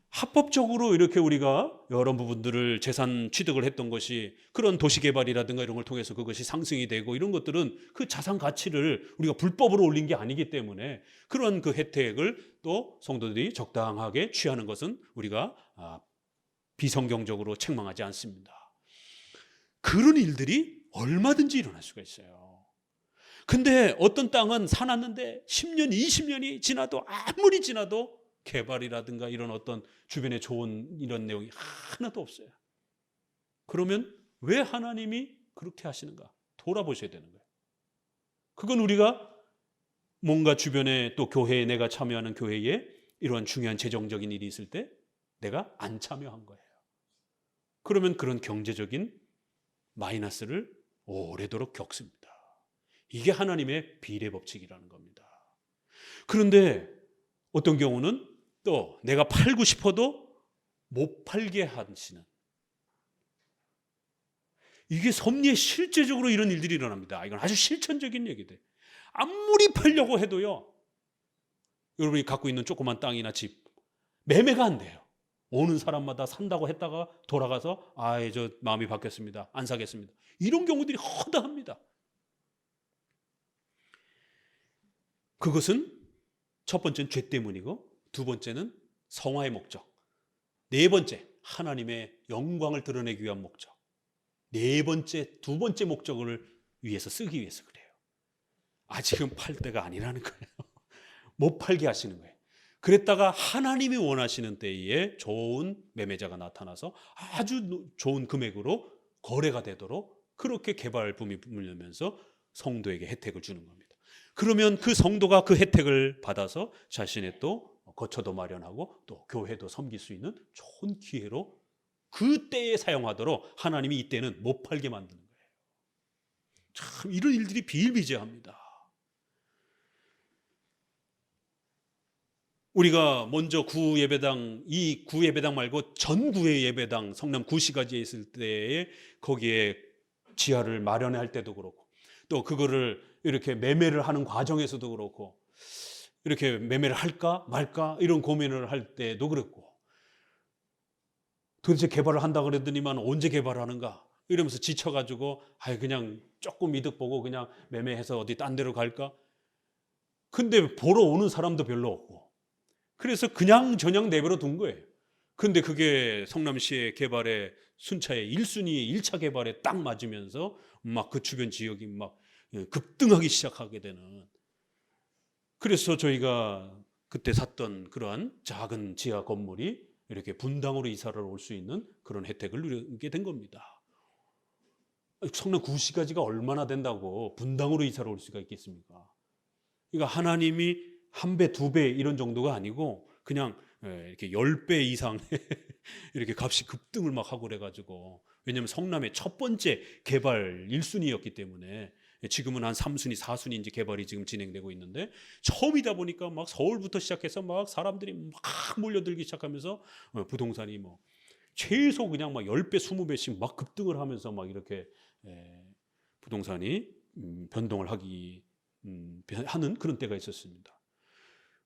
합법적으로 이렇게 우리가 여러 부분들을 재산 취득을 했던 것이 그런 도시개발이라든가 이런 걸 통해서 그것이 상승이 되고 이런 것들은 그 자산 가치를 우리가 불법으로 올린 게 아니기 때문에 그런 그 혜택을 또 성도들이 적당하게 취하는 것은 우리가 비성경적으로 책망하지 않습니다. 그런 일들이 얼마든지 일어날 수가 있어요. 근데 어떤 땅은 사놨는데 10년, 20년이 지나도 아무리 지나도 개발이라든가 이런 어떤 주변에 좋은 이런 내용이 하나도 없어요. 그러면 왜 하나님이 그렇게 하시는가? 돌아보셔야 되는 거예요. 그건 우리가 뭔가 주변에 또 교회에 내가 참여하는 교회에 이러한 중요한 재정적인 일이 있을 때 내가 안 참여한 거예요. 그러면 그런 경제적인 마이너스를 오래도록 겪습니다. 이게 하나님의 비례 법칙이라는 겁니다. 그런데 어떤 경우는 또 내가 팔고 싶어도 못 팔게 하시는, 이게 섭리에 실제적으로 이런 일들이 일어납니다. 이건 아주 실천적인 얘기들. 아무리 팔려고 해도요, 여러분이 갖고 있는 조그만 땅이나 집 매매가 안 돼요. 오는 사람마다 산다고 했다가 돌아가서 저 마음이 바뀌었습니다, 안 사겠습니다, 이런 경우들이 허다합니다. 그것은 첫 번째는 죄 때문이고, 두 번째는 성화의 목적, 네 번째 하나님의 영광을 드러내기 위한 목적, 두 번째 목적을 위해서 쓰기 위해서 그래요. 아직은 팔 때가 아니라는 거예요. 못 팔게 하시는 거예요. 그랬다가 하나님이 원하시는 때에 좋은 매매자가 나타나서 아주 좋은 금액으로 거래가 되도록 그렇게 개발붐이 불면서 성도에게 혜택을 주는 겁니다. 그러면 그 성도가 그 혜택을 받아서 자신의 또 거처도 마련하고 또 교회도 섬길 수 있는 좋은 기회로 그 때에 사용하도록 하나님이 이때는 못 팔게 만드는 거예요. 참 이런 일들이 비일비재합니다. 우리가 먼저 구예배당, 이 구예배당 말고 전 구의 예배당 성남 구시가지에 있을 때에 거기에 지하를 마련할 때도 그렇고, 또 그거를 이렇게 매매를 하는 과정에서도 그렇고, 이렇게 매매를 할까 말까 이런 고민을 할 때도 그랬고, 도대체 개발을 한다 그랬더니만 언제 개발하는가 이러면서 지쳐가지고 그냥 조금 이득 보고 그냥 매매해서 어디 딴 데로 갈까. 근데 보러 오는 사람도 별로 없고, 그래서 그냥 내버려 둔 거예요. 근데 그게 성남시의 개발의 순차에 1순위 1차 개발에 딱 맞으면서 막 그 주변 지역이 막 급등하기 시작하게 되는, 그래서 저희가 그때 샀던 그러한 작은 지하 건물이 이렇게 분당으로 이사를 올 수 있는 그런 혜택을 누리게 된 겁니다. 성남 구시가지가 얼마나 된다고 분당으로 이사를 올 수가 있겠습니까? 그러니까 하나님이 1배, 2배 이런 정도가 아니고 그냥 이렇게 10배 이상 이렇게 값이 급등을 막 하고 그래가지고, 왜냐하면 성남의 첫 번째 개발 1순위였기 때문에 지금은 한 3순위, 4순위 이제 개발이 지금 진행되고 있는데, 처음이다 보니까 막 서울부터 시작해서 막 사람들이 막 몰려들기 시작하면서 부동산이 뭐 최소 그냥 막 10배, 20배씩 막 급등을 하면서 막 이렇게 부동산이 변동을 하는 그런 때가 있었습니다.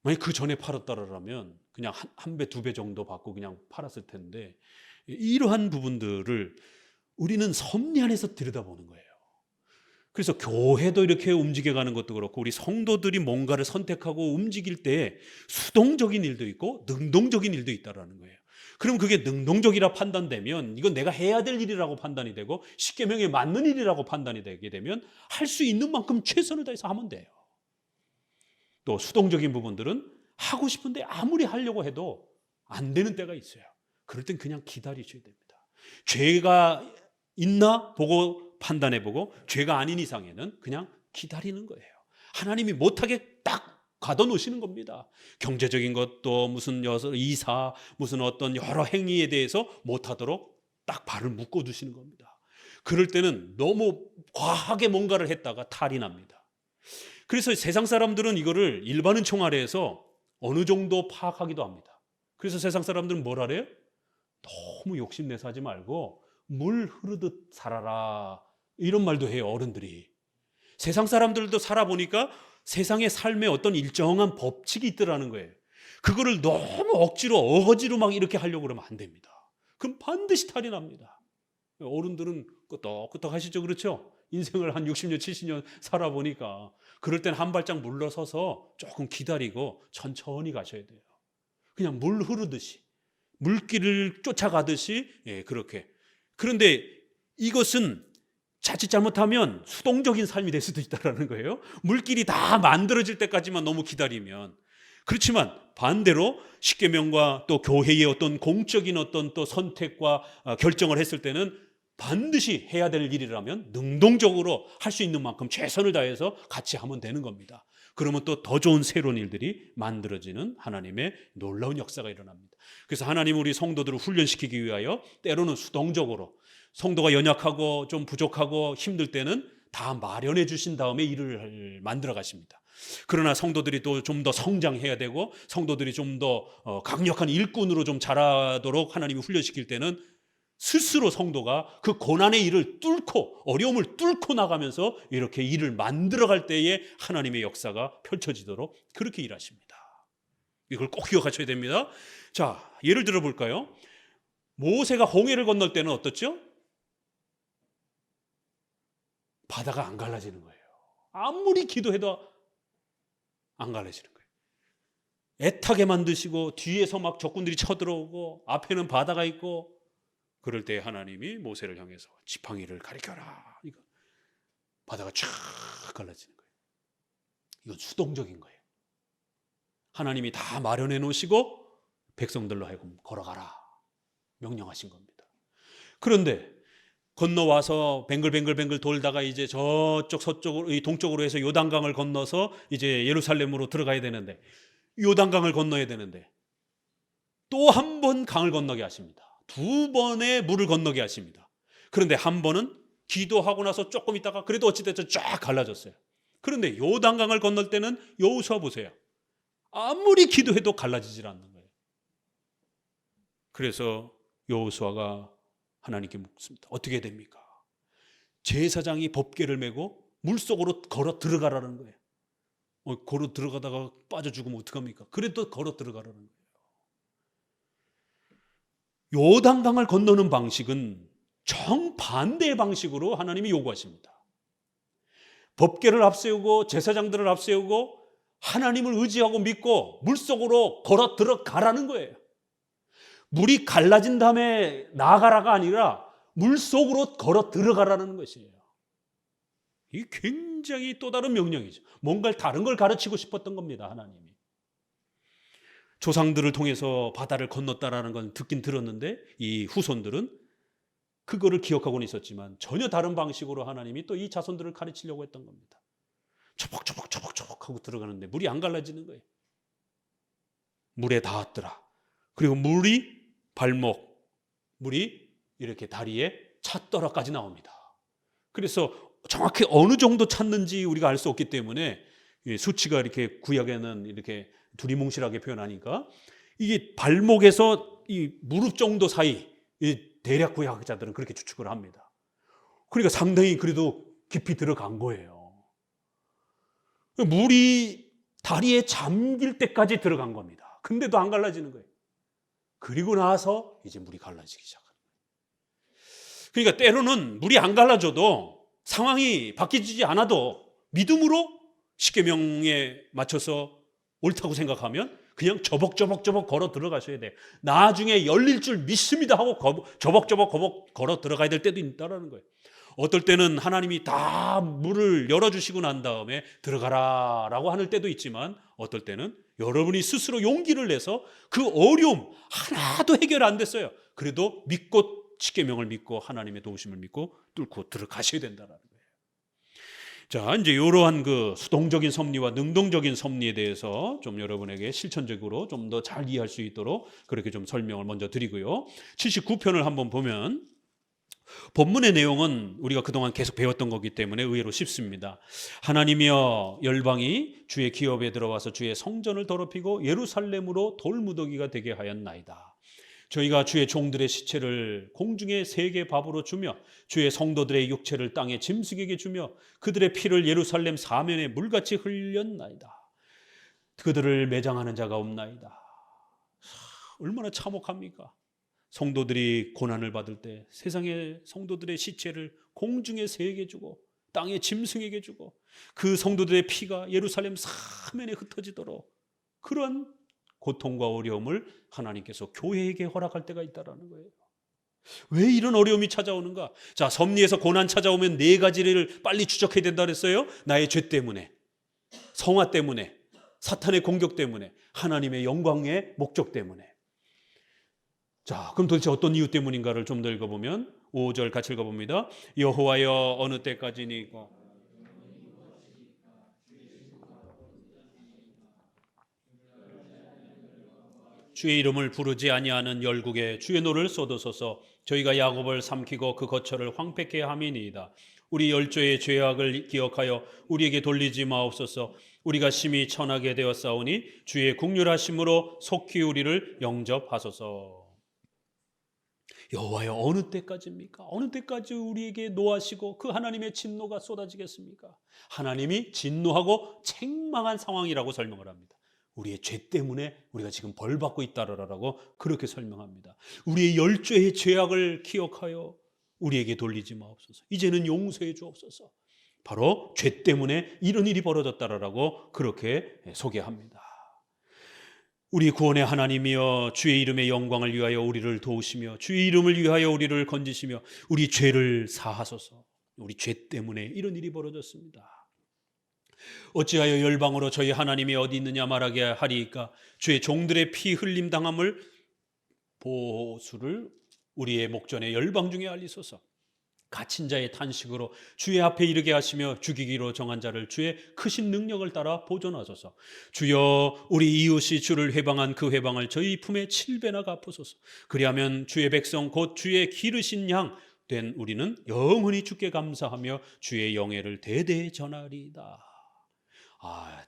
만약 그 전에 팔았다라면 그냥 한 배, 2배 정도 받고 그냥 팔았을 텐데, 이러한 부분들을 우리는 섭리 안에서 들여다보는 거예요. 그래서 교회도 이렇게 움직여가는 것도 그렇고, 우리 성도들이 뭔가를 선택하고 움직일 때 수동적인 일도 있고 능동적인 일도 있다라는 거예요. 그럼 그게 능동적이라 판단되면 이건 내가 해야 될 일이라고 판단이 되고 십계명에 맞는 일이라고 판단이 되게 되면 할 수 있는 만큼 최선을 다해서 하면 돼요. 또 수동적인 부분들은 하고 싶은데 아무리 하려고 해도 안 되는 때가 있어요. 그럴 땐 그냥 기다리셔야 됩니다. 죄가 있나 보고 판단해보고 죄가 아닌 이상에는 그냥 기다리는 거예요. 하나님이 못하게 딱 가둬놓으시는 겁니다. 경제적인 것도 무슨 이사 무슨 어떤 여러 행위에 대해서 못하도록 딱 발을 묶어두시는 겁니다. 그럴 때는 너무 과하게 뭔가를 했다가 탈이 납니다. 그래서 세상 사람들은 이거를 일반은 총알에서 어느 정도 파악하기도 합니다. 그래서 세상 사람들은 뭘 하래요? 너무 욕심내서 하지 말고 물 흐르듯 살아라, 이런 말도 해요. 어른들이. 세상 사람들도 살아보니까 세상의 삶에 어떤 일정한 법칙이 있더라는 거예요. 그거를 너무 억지로 어거지로 막 이렇게 하려고 그러면 안 됩니다. 그럼 반드시 탈이 납니다. 어른들은 끄떡끄떡 하시죠. 그렇죠? 인생을 한 60년 70년 살아보니까 그럴 땐 한 발짝 물러서서 조금 기다리고 천천히 가셔야 돼요. 그냥 물 흐르듯이, 물길을 쫓아가듯이, 그렇게. 그런데 이것은 자칫 잘못하면 수동적인 삶이 될 수도 있다는 거예요. 물길이 다 만들어질 때까지만 너무 기다리면. 그렇지만 반대로 십계명과 또 교회의 어떤 공적인 어떤 또 선택과 결정을 했을 때는 반드시 해야 될 일이라면 능동적으로 할 수 있는 만큼 최선을 다해서 같이 하면 되는 겁니다. 그러면 또 더 좋은 새로운 일들이 만들어지는 하나님의 놀라운 역사가 일어납니다. 그래서 하나님 우리 성도들을 훈련시키기 위하여 때로는 수동적으로 성도가 연약하고 좀 부족하고 힘들 때는 다 마련해 주신 다음에 일을 만들어 가십니다. 그러나 성도들이 또 좀 더 성장해야 되고 성도들이 좀 더 강력한 일꾼으로 좀 자라도록 하나님이 훈련시킬 때는 스스로 성도가 그 고난의 일을 뚫고 어려움을 뚫고 나가면서 이렇게 일을 만들어갈 때에 하나님의 역사가 펼쳐지도록 그렇게 일하십니다. 이걸 꼭 기억하셔야 됩니다. 자, 예를 들어 볼까요? 모세가 홍해를 건널 때는 어떻죠? 바다가 안 갈라지는 거예요. 아무리 기도해도 안 갈라지는 거예요. 애타게 만드시고 뒤에서 막 적군들이 쳐들어오고 앞에는 바다가 있고 그럴 때 하나님이 모세를 향해서 지팡이를 가리켜라. 이거 바다가 쫙 갈라지는 거예요. 이건 수동적인 거예요. 하나님이 다 마련해 놓으시고 백성들로 하여금 걸어가라 명령하신 겁니다. 그런데 건너와서 뱅글뱅글 돌다가 이제 저쪽 서쪽으로 동쪽으로 해서 요단강을 건너서 이제 예루살렘으로 들어가야 되는데 요단강을 건너야 되는데 또 한 번 강을 건너게 하십니다. 두 번의 물을 건너게 하십니다. 그런데 한 번은 기도하고 나서 조금 있다가 그래도 어찌됐든 쫙 갈라졌어요. 그런데 요단강을 건널 때는 여호수아 보세요. 아무리 기도해도 갈라지질 않는 거예요. 그래서 여호수아가 하나님께 묻습니다. 어떻게 됩니까? 제사장이 법궤를 메고 물속으로 걸어 들어가라는 거예요. 걸어 들어가다가 빠져 죽으면 어떡합니까? 그래도 걸어 들어가라는 거예요. 요단강을 건너는 방식은 정반대의 방식으로 하나님이 요구하십니다. 법궤를 앞세우고 제사장들을 앞세우고 하나님을 의지하고 믿고 물속으로 걸어 들어가라는 거예요. 물이 갈라진 다음에 나아가라가 아니라 물속으로 걸어 들어가라는 것이에요. 이게 굉장히 또 다른 명령이죠. 뭔가 다른 걸 가르치고 싶었던 겁니다. 하나님이. 조상들을 통해서 바다를 건넜다라는 건 듣긴 들었는데 이 후손들은 그거를 기억하고는 있었지만 전혀 다른 방식으로 하나님이 또 이 자손들을 가르치려고 했던 겁니다. 초박초박 하고 들어가는데 물이 안 갈라지는 거예요. 물에 닿았더라. 그리고 물이 이렇게 다리에 찼더라까지 나옵니다. 그래서 정확히 어느 정도 찼는지 우리가 알 수 없기 때문에 수치가 이렇게 구약에는 이렇게 두리뭉실하게 표현하니까 이게 발목에서 이 무릎 정도 사이 대략 구약자들은 그렇게 추측을 합니다. 그러니까 상당히 그래도 깊이 들어간 거예요. 물이 다리에 잠길 때까지 들어간 겁니다. 근데도 안 갈라지는 거예요. 그리고 나서 이제 물이 갈라지기 시작합니다. 그러니까 때로는 물이 안 갈라져도 상황이 바뀌지 않아도 믿음으로 십계명에 맞춰서 옳다고 생각하면 그냥 저벅저벅 걸어 들어가셔야 돼요. 나중에 열릴 줄 믿습니다 하고 저벅저벅 걸어 들어가야 될 때도 있다라는 거예요. 어떨 때는 하나님이 다 문을 열어주시고 난 다음에 들어가라라고 하는 때도 있지만, 어떨 때는 여러분이 스스로 용기를 내서 그 어려움 하나도 해결 안 됐어요. 그래도 믿고, 십계명을 믿고 하나님의 도우심을 믿고 뚫고 들어가셔야 된다는 거예요. 자, 이제 이러한 그 수동적인 섭리와 능동적인 섭리에 대해서 좀 여러분에게 실천적으로 좀 더 잘 이해할 수 있도록 그렇게 좀 설명을 먼저 드리고요. 79편을 한번 보면, 본문의 내용은 우리가 그동안 계속 배웠던 거기 때문에 의외로 쉽습니다. 하나님이여, 열방이 주의 기업에 들어와서 주의 성전을 더럽히고 예루살렘으로 돌무더기가 되게 하였나이다. 저희가 주의 종들의 시체를 공중에 새게 밥으로 주며 주의 성도들의 육체를 땅에 짐승에게 주며 그들의 피를 예루살렘 사면에 물같이 흘렸나이다. 그들을 매장하는 자가 없나이다. 얼마나 참혹합니까? 성도들이 고난을 받을 때 세상의 성도들의 시체를 공중에 새에게 주고 땅에 짐승에게 주고 그 성도들의 피가 예루살렘 사면에 흩어지도록, 그런 고통과 어려움을 하나님께서 교회에게 허락할 때가 있다는 거예요. 왜 이런 어려움이 찾아오는가? 자, 섭리에서 고난 찾아오면 네 가지를 빨리 추적해야 된다 그랬어요. 나의 죄 때문에, 성화 때문에, 사탄의 공격 때문에, 하나님의 영광의 목적 때문에. 자, 그럼 도대체 어떤 이유 때문인가를 좀 더 읽어보면 5절 같이 읽어봅니다. 여호와여, 어느 때까지니까 주의 이름을 부르지 아니하는 열국에 주의 노를 쏟으소서. 저희가 야곱을 삼키고 그 거처를 황폐케 함이니이다. 우리 열조의 죄악을 기억하여 우리에게 돌리지 마옵소서. 우리가 심히 천하게 되었사오니 주의 국률하심으로 속히 우리를 영접하소서. 여호와여, 어느 때까지입니까? 어느 때까지 우리에게 노하시고 그 하나님의 진노가 쏟아지겠습니까? 하나님이 진노하고 책망한 상황이라고 설명을 합니다. 우리의 죄 때문에 우리가 지금 벌받고 있다라고 그렇게 설명합니다. 우리의 열죄의 죄악을 기억하여 우리에게 돌리지 마옵소서. 이제는 용서해 주옵소서. 바로 죄 때문에 이런 일이 벌어졌다라고 그렇게 소개합니다. 우리 구원의 하나님이여, 주의 이름의 영광을 위하여 우리를 도우시며 주의 이름을 위하여 우리를 건지시며 우리 죄를 사하소서. 우리 죄 때문에 이런 일이 벌어졌습니다. 어찌하여 열방으로 저희 하나님이 어디 있느냐 말하게 하리이까? 주의 종들의 피 흘림 당함을 보수를 우리의 목전에 열방 중에 알리소서. 갇힌 자의 탄식으로 주의 앞에 이르게 하시며 죽이기로 정한 자를 주의 크신 능력을 따라 보존하소서. 주여, 우리 이웃이 주를 회방한 그 회방을 저희 품에 7배나 갚으소서. 그리하면 주의 백성 곧 주의 기르신 양 된 우리는 영원히 주께 감사하며 주의 영예를 대대히 전하리이다.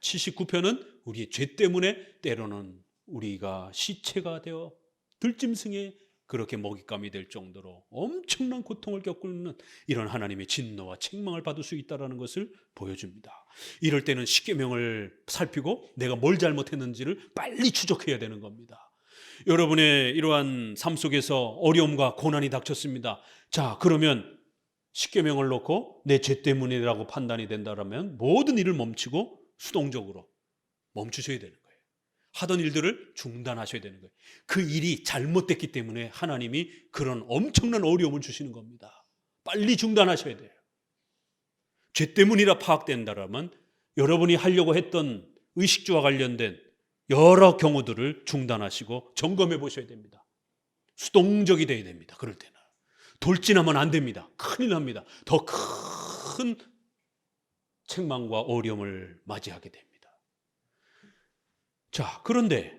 79편은 우리의 죄 때문에 때로는 우리가 시체가 되어 들짐승에 그렇게 먹잇감이 될 정도로 엄청난 고통을 겪는 이런 하나님의 진노와 책망을 받을 수 있다는 것을 보여줍니다. 이럴 때는 십계명을 살피고 내가 뭘 잘못했는지를 빨리 추적해야 되는 겁니다. 여러분의 이러한 삶 속에서 어려움과 고난이 닥쳤습니다. 자, 그러면 십계명을 놓고 내 죄 때문이라고 판단이 된다면 모든 일을 멈추고 수동적으로 멈추셔야 되는 거예요. 하던 일들을 중단하셔야 되는 거예요. 그 일이 잘못됐기 때문에 하나님이 그런 엄청난 어려움을 주시는 겁니다. 빨리 중단하셔야 돼요. 죄 때문이라 파악된다면 여러분이 하려고 했던 의식주와 관련된 여러 경우들을 중단하시고 점검해 보셔야 됩니다. 수동적이 돼야 됩니다. 그럴 때는 돌진하면 안 됩니다. 큰일 납니다. 더 큰 책망과 어려움을 맞이하게 됩니다. 자, 그런데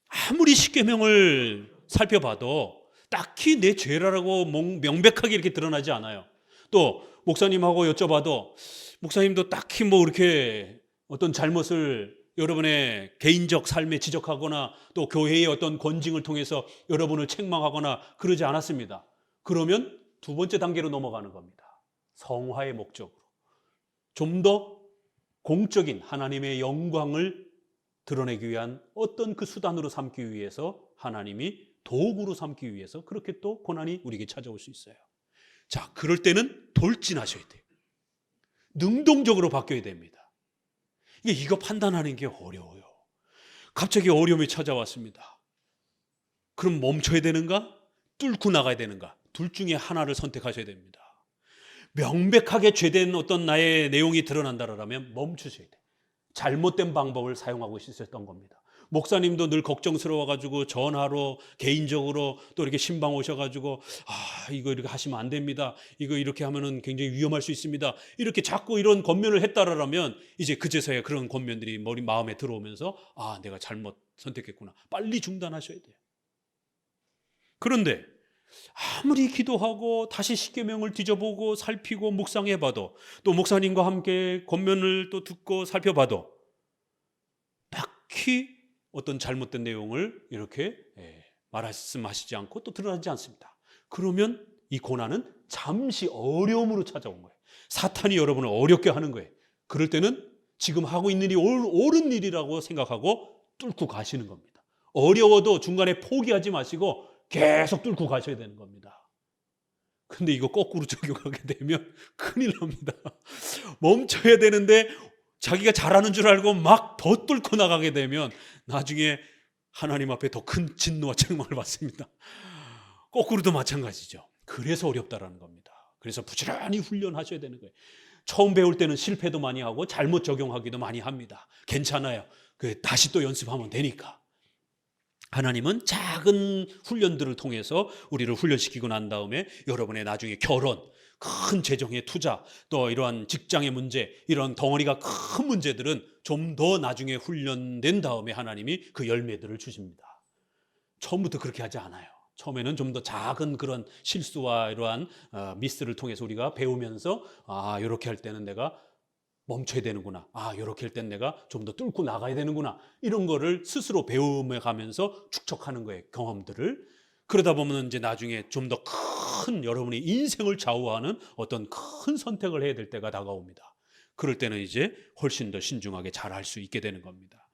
아무리 십계명을 살펴봐도 딱히 내 죄라고 명백하게 이렇게 드러나지 않아요. 또 목사님하고 여쭤봐도 목사님도 딱히 뭐 이렇게 어떤 잘못을 여러분의 개인적 삶에 지적하거나 또 교회의 어떤 권징을 통해서 여러분을 책망하거나 그러지 않았습니다. 그러면 두 번째 단계로 넘어가는 겁니다. 성화의 목적으로 좀 더 공적인 하나님의 영광을 드러내기 위한 어떤 그 수단으로 삼기 위해서, 하나님이 도구로 삼기 위해서 그렇게 또 고난이 우리에게 찾아올 수 있어요. 자, 그럴 때는 돌진하셔야 돼요. 능동적으로 바뀌어야 됩니다. 이거 판단하는 게 어려워요. 갑자기 어려움이 찾아왔습니다. 그럼 멈춰야 되는가? 뚫고 나가야 되는가? 둘 중에 하나를 선택하셔야 됩니다. 명백하게 죄된 어떤 나의 내용이 드러난다라면 멈추셔야 돼요. 잘못된 방법을 사용하고 있었던 겁니다. 목사님도 늘 걱정스러워가지고 전화로 개인적으로 또 이렇게 신방 오셔가지고 이거 이렇게 하시면 안 됩니다. 이거 이렇게 하면은 굉장히 위험할 수 있습니다. 이렇게 자꾸 이런 권면을 했다라면 이제 그제서야 그런 권면들이 마음에 들어오면서 내가 잘못 선택했구나. 빨리 중단하셔야 돼요. 그런데 아무리 기도하고 다시 십계명을 뒤져보고 살피고 묵상해봐도 또 목사님과 함께 권면을 또 듣고 살펴봐도 딱히 어떤 잘못된 내용을 이렇게 말씀하시지 않고 또 드러나지 않습니다. 그러면 이 고난은 잠시 어려움으로 찾아온 거예요. 사탄이 여러분을 어렵게 하는 거예요. 그럴 때는 지금 하고 있는 일이 옳은 일이라고 생각하고 뚫고 가시는 겁니다. 어려워도 중간에 포기하지 마시고 계속 뚫고 가셔야 되는 겁니다. 근데 이거 거꾸로 적용하게 되면 큰일 납니다. 멈춰야 되는데 자기가 잘하는 줄 알고 막 더 뚫고 나가게 되면 나중에 하나님 앞에 더 큰 진노와 책망을 받습니다. 거꾸로도 마찬가지죠. 그래서 어렵다라는 겁니다. 그래서 부지런히 훈련하셔야 되는 거예요. 처음 배울 때는 실패도 많이 하고 잘못 적용하기도 많이 합니다. 괜찮아요. 다시 또 연습하면 되니까. 하나님은 작은 훈련들을 통해서 우리를 훈련시키고 난 다음에 여러분의 나중에 결혼, 큰 재정의 투자, 또 이러한 직장의 문제, 이런 덩어리가 큰 문제들은 좀 더 나중에 훈련된 다음에 하나님이 그 열매들을 주십니다. 처음부터 그렇게 하지 않아요. 처음에는 좀 더 작은 그런 실수와 이러한 미스를 통해서 우리가 배우면서 이렇게 할 때는 내가 멈춰야 되는구나. 이렇게 할 땐 내가 좀 더 뚫고 나가야 되는구나. 이런 거를 스스로 배우며 가면서 축적하는 거예요. 경험들을. 그러다 보면 이제 나중에 좀 더 큰 여러분의 인생을 좌우하는 어떤 큰 선택을 해야 될 때가 다가옵니다. 그럴 때는 이제 훨씬 더 신중하게 잘할 수 있게 되는 겁니다.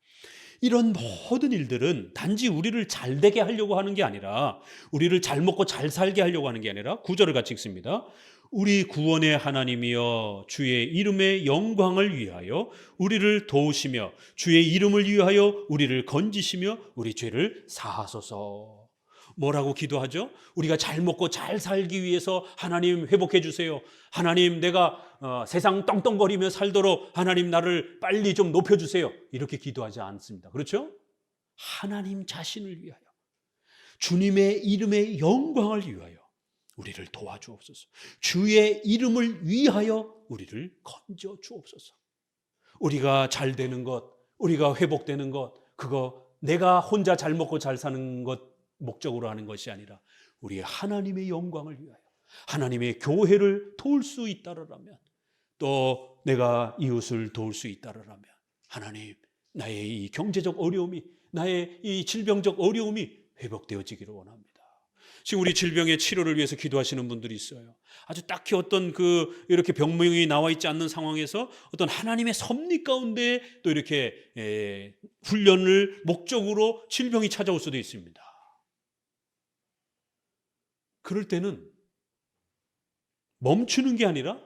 이런 모든 일들은 단지 우리를 잘되게 하려고 하는 게 아니라, 우리를 잘 먹고 잘 살게 하려고 하는 게 아니라, 9절을 같이 읽습니다. 우리 구원의 하나님이여 주의 이름의 영광을 위하여 우리를 도우시며 주의 이름을 위하여 우리를 건지시며 우리 죄를 사하소서. 뭐라고 기도하죠? 우리가 잘 먹고 잘 살기 위해서 하나님 회복해 주세요. 하나님 내가 세상 떵떵거리며 살도록 하나님 나를 빨리 좀 높여주세요. 이렇게 기도하지 않습니다. 그렇죠? 하나님 자신을 위하여, 주님의 이름의 영광을 위하여 우리를 도와주옵소서. 주의 이름을 위하여 우리를 건져 주옵소서. 우리가 잘 되는 것, 우리가 회복되는 것, 그거 내가 혼자 잘 먹고 잘 사는 것 목적으로 하는 것이 아니라 우리 하나님의 영광을 위하여, 하나님의 교회를 도울 수 있다라면, 또 내가 이웃을 도울 수 있다라면, 하나님 나의 이 경제적 어려움이, 나의 이 질병적 어려움이 회복되어지기를 원합니다. 지금 우리 질병의 치료를 위해서 기도하시는 분들이 있어요. 아주 딱히 어떤 이렇게 병명이 나와 있지 않는 상황에서 어떤 하나님의 섭리 가운데 또 이렇게 훈련을 목적으로 질병이 찾아올 수도 있습니다. 그럴 때는 멈추는 게 아니라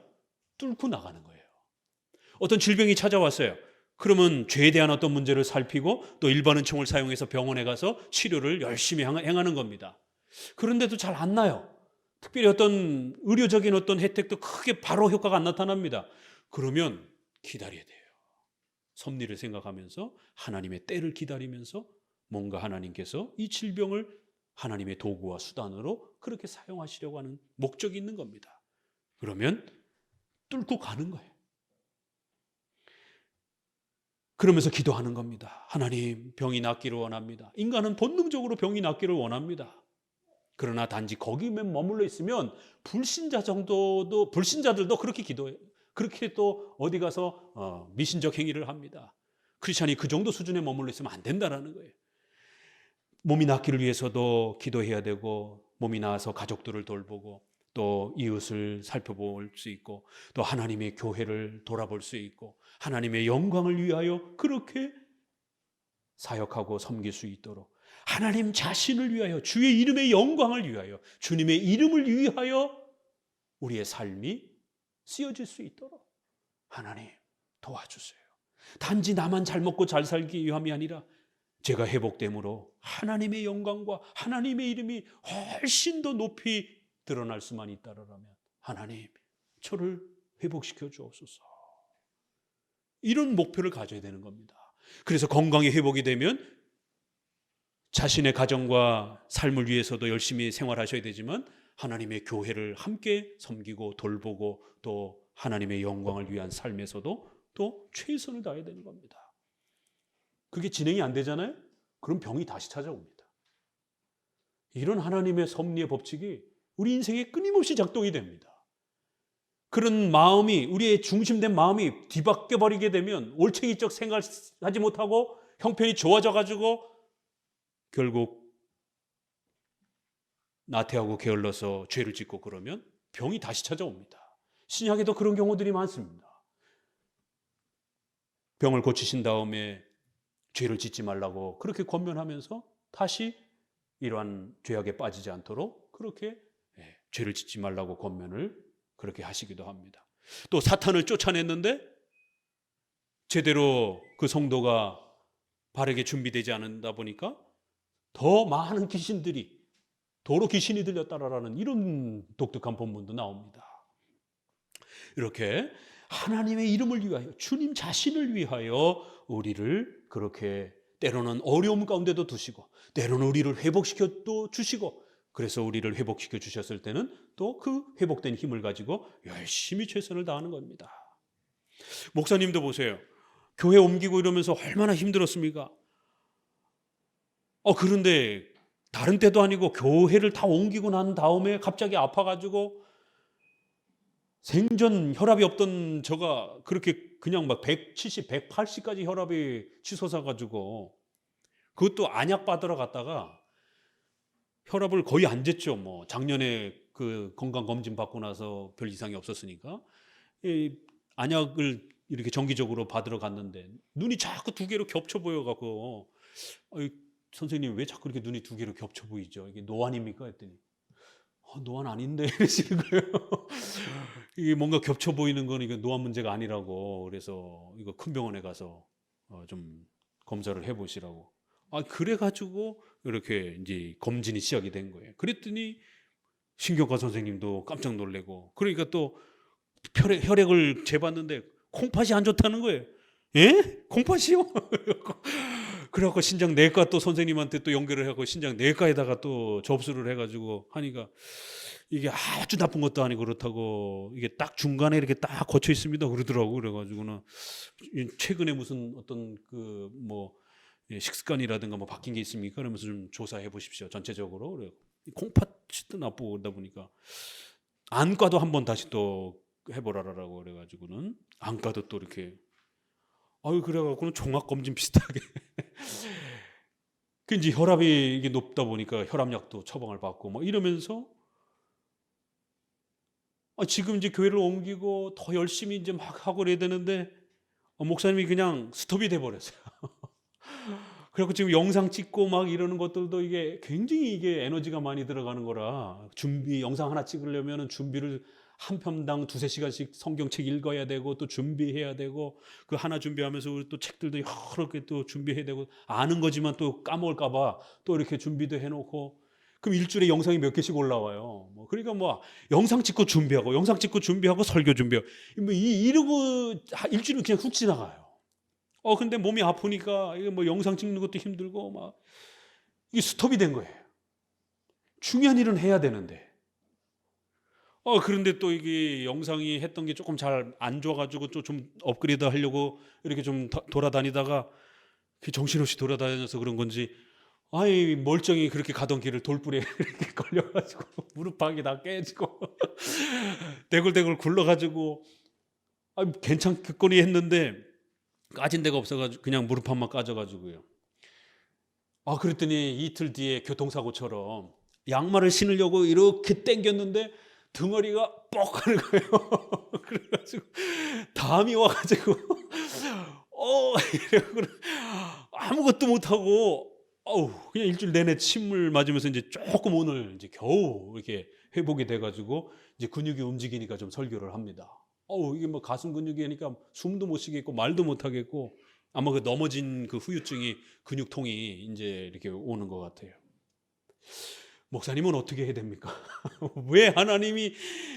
뚫고 나가는 거예요. 어떤 질병이 찾아왔어요. 그러면 죄에 대한 어떤 문제를 살피고 또 일반은총을 사용해서 병원에 가서 치료를 열심히 행하는 겁니다. 그런데도 잘 안 나요. 특별히 어떤 의료적인 어떤 혜택도 크게 바로 효과가 안 나타납니다. 그러면 기다려야 돼요. 섭리를 생각하면서 하나님의 때를 기다리면서 뭔가 하나님께서 이 질병을 하나님의 도구와 수단으로 그렇게 사용하시려고 하는 목적이 있는 겁니다. 그러면 뚫고 가는 거예요. 그러면서 기도하는 겁니다. 하나님, 병이 낫기를 원합니다. 인간은 본능적으로 병이 낫기를 원합니다. 그러나 단지 거기만 머물러 있으면 불신자들도 그렇게 기도해요. 그렇게 또 어디 가서 미신적 행위를 합니다. 크리스찬이 그 정도 수준에 머물러 있으면 안 된다라는 거예요. 몸이 낫기를 위해서도 기도해야 되고, 몸이 나아서 가족들을 돌보고 또 이웃을 살펴볼 수 있고, 또 하나님의 교회를 돌아볼 수 있고, 하나님의 영광을 위하여 그렇게 사역하고 섬길 수 있도록, 하나님 자신을 위하여, 주의 이름의 영광을 위하여, 주님의 이름을 위하여 우리의 삶이 쓰여질 수 있도록 하나님 도와주세요. 단지 나만 잘 먹고 잘 살기 위함이 아니라 제가 회복됨으로 하나님의 영광과 하나님의 이름이 훨씬 더 높이 드러날 수만 있다라면 하나님 저를 회복시켜 주옵소서. 이런 목표를 가져야 되는 겁니다. 그래서 건강이 회복이 되면 자신의 가정과 삶을 위해서도 열심히 생활하셔야 되지만 하나님의 교회를 함께 섬기고 돌보고 또 하나님의 영광을 위한 삶에서도 또 최선을 다해야 되는 겁니다. 그게 진행이 안 되잖아요? 그럼 병이 다시 찾아옵니다. 이런 하나님의 섭리의 법칙이 우리 인생에 끊임없이 작동이 됩니다. 그런 마음이, 우리의 중심된 마음이 뒤바뀌어 버리게 되면 올챙이적 생각하지 못하고 형편이 좋아져 가지고 결국 나태하고 게을러서 죄를 짓고 그러면 병이 다시 찾아옵니다. 신약에도 그런 경우들이 많습니다. 병을 고치신 다음에 죄를 짓지 말라고 그렇게 권면하면서 다시 이러한 죄악에 빠지지 않도록 그렇게 죄를 짓지 말라고 권면을 그렇게 하시기도 합니다. 또 사탄을 쫓아냈는데 제대로 그 성도가 바르게 준비되지 않는다 보니까 더 많은 귀신들이 도로 귀신이 들렸다라는 이런 독특한 본문도 나옵니다. 이렇게 하나님의 이름을 위하여 주님 자신을 위하여 우리를 그렇게 때로는 어려움 가운데도 두시고 때로는 우리를 회복시켜 또 주시고 그래서 우리를 회복시켜 주셨을 때는 또 그 회복된 힘을 가지고 열심히 최선을 다하는 겁니다. 목사님도 보세요. 교회 옮기고 이러면서 얼마나 힘들었습니까? 그런데 다른 때도 아니고 교회를 다 옮기고 난 다음에 갑자기 아파가지고 생전 혈압이 없던 저가 그렇게 그냥 막 170, 180까지 혈압이 치솟아가지고 그것도 안약 받으러 갔다가 혈압을 거의 안 쟀죠. 뭐 작년에 그 건강검진 받고 나서 별 이상이 없었으니까 이 안약을 이렇게 정기적으로 받으러 갔는데 눈이 자꾸 두 개로 겹쳐 보여갖고 선생님 왜 자꾸 이렇게 눈이 두 개로 겹쳐 보이죠? 이게 노안입니까? 했더니 노안 아닌데 이러시는 거예요. 이게 뭔가 겹쳐 보이는 건 이거 노안 문제가 아니라고 그래서 이거 큰 병원에 가서 좀 검사를 해보시라고. 그래가지고 이렇게 이제 검진이 시작이 된 거예요. 그랬더니 신경과 선생님도 깜짝 놀래고 그러니까 또 혈액을 재봤는데 콩팥이 안 좋다는 거예요. 예? 콩팥이요? 그래갖고 신장내과 또 선생님한테 또 연결을 하고 신장내과에다가 또 접수를 해가지고 하니까 이게 아주 나쁜 것도 아니고 그렇다고 이게 딱 중간에 이렇게 딱 거쳐 있습니다 그러더라고. 그래가지고는 최근에 무슨 어떤 그 뭐 식습관이라든가 뭐 바뀐 게 있습니까? 그러면서 좀 조사해 보십시오 전체적으로. 그래 콩팥이 나쁘고 그러다 보니까 안과도 한번 다시 또 해보라라고 그래가지고는 안과도 또 이렇게 그래갖고는 종합검진 비슷하게 그 이제 혈압이 이게 높다 보니까 혈압약도 처방을 받고 뭐 이러면서 지금 이제 교회를 옮기고 더 열심히 이제 막 하고 그래야 되는데 목사님이 그냥 스톱이 돼 버렸어요. 그래갖고 지금 영상 찍고 막 이러는 것들도 이게 굉장히 이게 에너지가 많이 들어가는 거라 영상 하나 찍으려면 준비를 한 편당 2-3시간씩 성경책 읽어야 되고 또 준비해야 되고 그 하나 준비하면서 우리 또 책들도 여러 개 또 준비해야 되고 아는 거지만 또 까먹을까 봐 또 이렇게 준비도 해놓고 그럼 일주일에 영상이 몇 개씩 올라와요. 그러니까 뭐 영상 찍고 준비하고 설교 준비하고 이러고 일주일은 그냥 훅 지나가요. 근데 몸이 아프니까 이게 뭐 영상 찍는 것도 힘들고 막 이게 스톱이 된 거예요. 중요한 일은 해야 되는데. 그런데 또 이게 영상이 했던 게 조금 잘 안 좋아가지고 또 좀 업그레이드 하려고 이렇게 좀 돌아다니다가 정신없이 돌아다녀서 그런 건지 멀쩡히 그렇게 가던 길을 돌불에 이렇게 걸려가지고 무릎팍이 다 깨지고 대굴대굴 굴러가지고 괜찮겠거니 했는데 까진 데가 없어가지고 그냥 무릎팍만 까져가지고요. 그랬더니 이틀 뒤에 교통사고처럼 양말을 신으려고 이렇게 당겼는데 등어리가 뻑 하는 거예요. 그래가지고 담이 와가지고 아무것도 못하고 그냥 일주일 내내 침을 맞으면서 이제 조금 오늘 이제 겨우 이렇게 회복이 돼가지고 이제 근육이 움직이니까 좀 설교를 합니다. 이게 뭐 가슴 근육이니까 숨도 못 쉬겠고 말도 못 하겠고 아마 그 넘어진 그 후유증이 근육통이 이제 이렇게 오는 것 같아요. 목사님은 어떻게 해야 됩니까? 왜 하나님이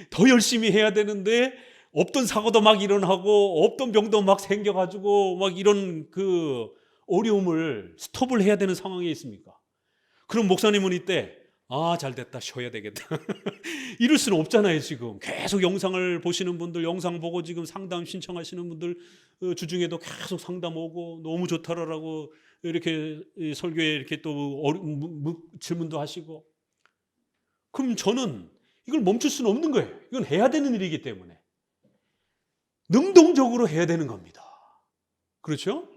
더 열심히 해야 되는데 없던 사고도 막 일어나고 없던 병도 막 생겨가지고 막 이런 그 어려움을 스톱을 해야 되는 상황에 있습니까? 그럼 목사님은 이때 잘 됐다, 쉬어야 되겠다. 이럴 수는 없잖아요. 지금 계속 영상을 보시는 분들, 영상 보고 지금 상담 신청하시는 분들 주중에도 계속 상담 오고 너무 좋다라고 이렇게 설교에 이렇게 또 질문도 하시고, 그럼 저는 이걸 멈출 수는 없는 거예요. 이건 해야 되는 일이기 때문에 능동적으로 해야 되는 겁니다. 그렇죠?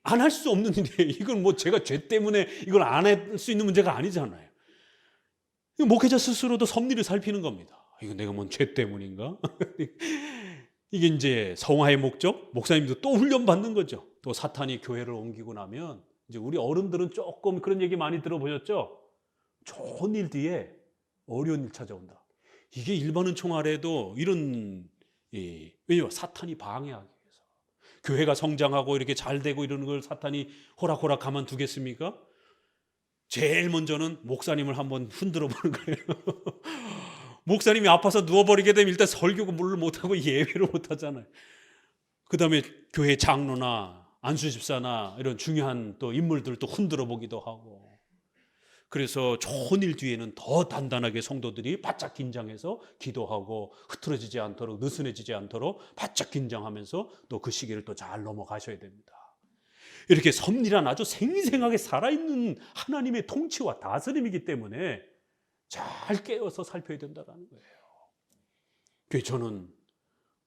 안 할 수 없는 일이에요. 이건 뭐 제가 죄 때문에 이걸 안 할 수 있는 문제가 아니잖아요. 목회자 스스로도 섭리를 살피는 겁니다. 이거 내가 뭔 죄 때문인가? 이게 이제 성화의 목적, 목사님도 또 훈련 받는 거죠. 또 사탄이 교회를 옮기고 나면 이제 우리 어른들은 조금 그런 얘기 많이 들어보셨죠? 좋은 일 뒤에 어려운 일 찾아온다. 이게 일반은 총알에도 이런, 왜요? 사탄이 방해하기 위해서. 교회가 성장하고 이렇게 잘 되고 이러는 걸 사탄이 호락호락 가만두겠습니까? 제일 먼저는 목사님을 한번 흔들어 보는 거예요. 목사님이 아파서 누워버리게 되면 일단 설교가 물을 못하고 예배를 못하잖아요. 그 다음에 교회 장로나 안수집사나 이런 중요한 또 인물들 또 흔들어 보기도 하고, 그래서 좋은 일 뒤에는 더 단단하게 성도들이 바짝 긴장해서 기도하고 흐트러지지 않도록, 느슨해지지 않도록 바짝 긴장하면서 또 그 시기를 또 잘 넘어가셔야 됩니다. 이렇게 섭리란 아주 생생하게 살아있는 하나님의 통치와 다스림이기 때문에 잘 깨어서 살펴야 된다는 거예요. 그래서 저는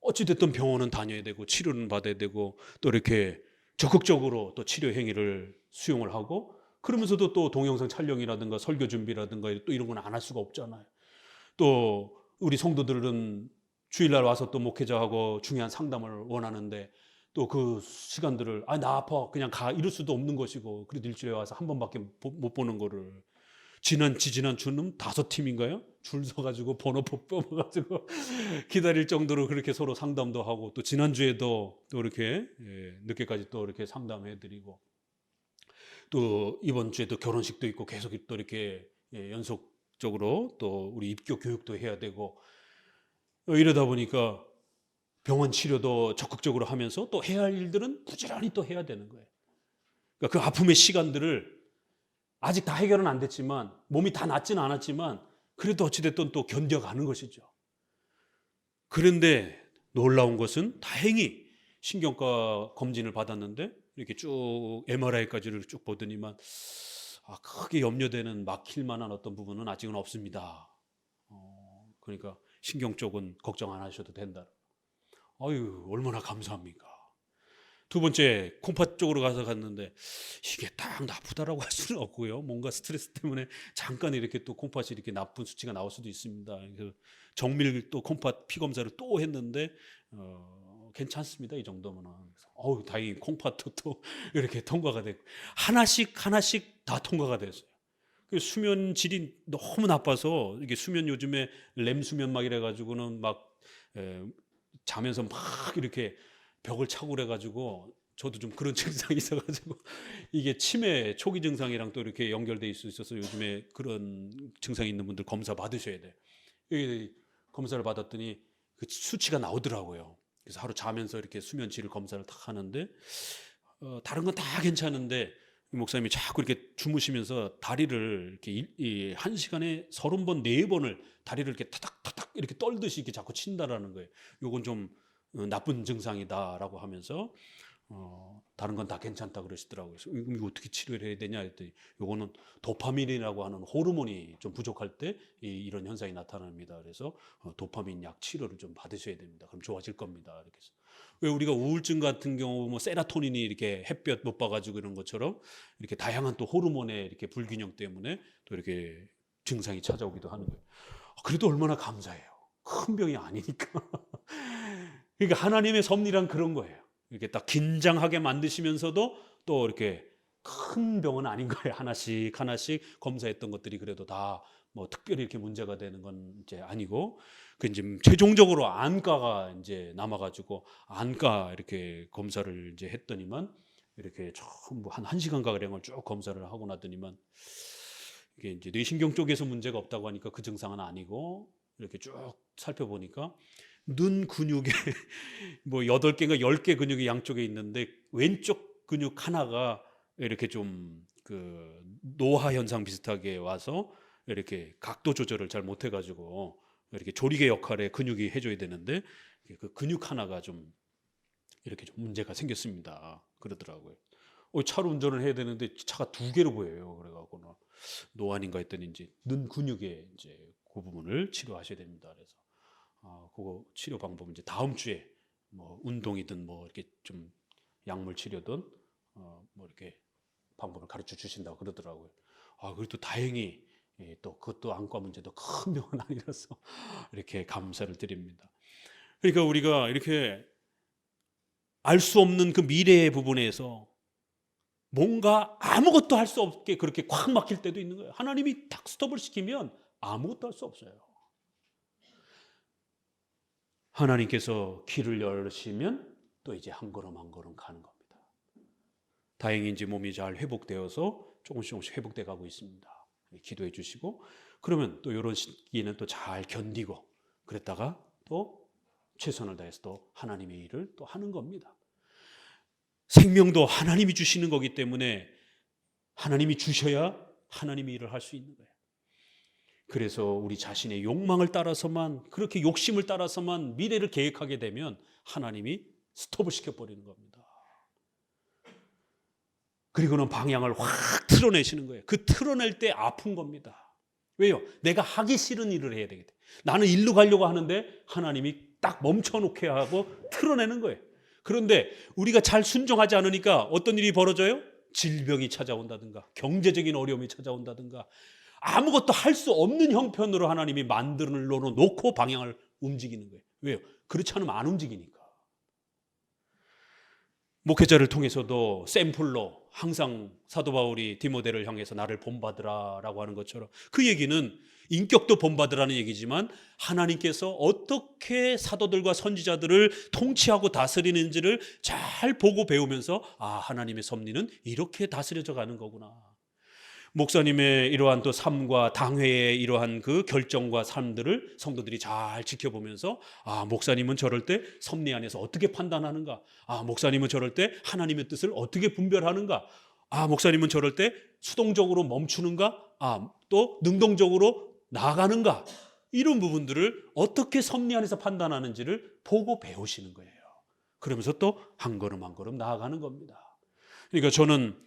어찌됐든 병원은 다녀야 되고 치료는 받아야 되고 또 이렇게 적극적으로 또 치료 행위를 수용을 하고, 그러면서도 또 동영상 촬영이라든가 설교 준비라든가 또 이런 건 안 할 수가 없잖아요. 또 우리 성도들은 주일날 와서 또 목회자하고 중요한 상담을 원하는데 또 그 시간들을 나 아파 그냥 가 이럴 수도 없는 것이고, 그래도 일주일에 와서 한 번밖에 못 보는 거를 지난 주는 5팀인가요? 줄 서가지고 번호 뽑아가지고 기다릴 정도로 그렇게 서로 상담도 하고, 또 지난주에도 또 이렇게 늦게까지 또 이렇게 상담해드리고, 또 이번 주에도 결혼식도 있고 계속 또 이렇게 연속적으로 또 우리 입교 교육도 해야 되고, 이러다 보니까 병원 치료도 적극적으로 하면서 또 해야 할 일들은 부지런히 또 해야 되는 거예요. 그러니까 그 아픔의 시간들을 아직 다 해결은 안 됐지만, 몸이 다 낫지는 않았지만 그래도 어찌됐든 또 견뎌가는 것이죠. 그런데 놀라운 것은 다행히 신경과 검진을 받았는데 이렇게 쭉 MRI까지를 쭉 보더니만 크게 염려되는 막힐 만한 어떤 부분은 아직은 없습니다. 그러니까 신경 쪽은 걱정 안 하셔도 된다. 아유, 얼마나 감사합니까. 두 번째 콩팥 쪽으로 갔는데 이게 딱 나쁘다라고 할 수는 없고요. 뭔가 스트레스 때문에 잠깐 이렇게 또 콩팥이 이렇게 나쁜 수치가 나올 수도 있습니다. 그래서 정밀 또 콩팥 피 검사를 또 했는데 괜찮습니다. 이 정도면은. 다행히 콩팥도 또 이렇게 통과가 됐고, 하나씩 다 통과가 됐어요. 수면 질이 너무 나빠서 이게 수면 요즘에 렘 수면 막 이래가지고는 막 자면서 막 이렇게 벽을 차고 그래가지고, 저도 좀 그런 증상이 있어가지고 이게 치매 초기 증상이랑 또 이렇게 연결돼 있어서 요즘에 그런 증상이 있는 분들 검사 받으셔야 돼요. 검사를 받았더니 그 수치가 나오더라고요. 그래서 하루 자면서 이렇게 수면질 검사를 딱 하는데 다른 건 다 괜찮은데 목사님이 자꾸 이렇게 주무시면서 다리를 이렇게 1시간에 30번, 4번을 다리를 이렇게 타닥타닥 이렇게 떨듯이 이렇게 자꾸 친다라는 거예요. 요건 좀 나쁜 증상이다라고 하면서 다른 건 다 괜찮다 그러시더라고요. 그래서 이거 어떻게 치료를 해야 되냐 했더니 요거는 도파민이라고 하는 호르몬이 좀 부족할 때 이런 현상이 나타납니다. 그래서 도파민 약 치료를 좀 받으셔야 됩니다. 그럼 좋아질 겁니다. 이렇게 해서. 왜 우리가 우울증 같은 경우 뭐 세라토닌이 이렇게 햇볕 못 봐가지고 이런 것처럼 이렇게 다양한 또 호르몬의 이렇게 불균형 때문에 또 이렇게 증상이 찾아오기도 하는 거예요. 그래도 얼마나 감사해요. 큰 병이 아니니까. 그러니까 하나님의 섭리란 그런 거예요. 이렇게 딱 긴장하게 만드시면서도 또 이렇게 큰 병은 아닌 거예요. 하나씩 검사했던 것들이 그래도 다 뭐 특별히 이렇게 문제가 되는 건 이제 아니고, 그 이제 최종적으로 안과가 이제 남아가지고 안과 이렇게 검사를 이제 했더니만 이렇게 전부 한 1시간 가량을 쭉 검사를 하고 나더니만 이게 이제 뇌신경 쪽에서 문제가 없다고 하니까 그 증상은 아니고, 이렇게 쭉 살펴보니까 눈 근육에 뭐 8개인가 10개 근육이 양쪽에 있는데 왼쪽 근육 하나가 이렇게 좀 그 노화 현상 비슷하게 와서 이렇게 각도 조절을 잘 못해 가지고 이렇게 조리개 역할의 근육이 해줘야 되는데 그 근육 하나가 좀 이렇게 좀 문제가 생겼습니다. 그러더라고요. 차로 운전을 해야 되는데 차가 2개로 보여요. 그래갖고 노안인가 했더니 이제 눈 근육에 이제 그 부분을 치료하셔야 됩니다. 그래서 그거 치료 방법은 이제 다음 주에 뭐 운동이든 뭐 이렇게 좀 약물 치료든 뭐 이렇게 방법을 가르쳐 주신다고 그러더라고요. 그래도 다행히 또 그것도 안과 문제도 큰 병은 아니라서 이렇게 감사를 드립니다. 그러니까 우리가 이렇게 알 수 없는 그 미래의 부분에서 뭔가 아무것도 할 수 없게 그렇게 꽉 막힐 때도 있는 거예요. 하나님이 딱 스톱을 시키면 아무것도 할 수 없어요. 하나님께서 길을 열으시면 또 이제 한 걸음 한 걸음 가는 겁니다. 다행히 이제 몸이 잘 회복되어서 조금씩 회복돼 가고 있습니다. 기도해 주시고, 그러면 또 이런 시기는 또 잘 견디고 그랬다가 또 최선을 다해서 또 하나님의 일을 또 하는 겁니다. 생명도 하나님이 주시는 거기 때문에 하나님이 주셔야 하나님의 일을 할 수 있는 거예요. 그래서 우리 자신의 욕망을 따라서만, 그렇게 욕심을 따라서만 미래를 계획하게 되면 하나님이 스톱을 시켜버리는 겁니다. 그리고는 방향을 확 틀어내시는 거예요. 그 틀어낼 때 아픈 겁니다. 왜요? 내가 하기 싫은 일을 해야 되기 때문에. 나는 일로 가려고 하는데 하나님이 딱 멈춰놓게 하고 틀어내는 거예요. 그런데 우리가 잘 순종하지 않으니까 어떤 일이 벌어져요? 질병이 찾아온다든가 경제적인 어려움이 찾아온다든가 아무것도 할 수 없는 형편으로 하나님이 만들어 놓고 방향을 움직이는 거예요. 왜요? 그렇지 않으면 안 움직이니까. 목회자를 통해서도 샘플로 항상 사도 바울이 디모데를 향해서 나를 본받으라 라고 하는 것처럼, 그 얘기는 인격도 본받으라는 얘기지만 하나님께서 어떻게 사도들과 선지자들을 통치하고 다스리는지를 잘 보고 배우면서 하나님의 섭리는 이렇게 다스려져 가는 거구나. 목사님의 이러한 또 삶과 당회의 이러한 그 결정과 삶들을 성도들이 잘 지켜보면서 목사님은 저럴 때 섭리 안에서 어떻게 판단하는가, 목사님은 저럴 때 하나님의 뜻을 어떻게 분별하는가, 목사님은 저럴 때 수동적으로 멈추는가, 또 능동적으로 나아가는가, 이런 부분들을 어떻게 섭리 안에서 판단하는지를 보고 배우시는 거예요. 그러면서 또 한 걸음 한 걸음 나아가는 겁니다. 그러니까 저는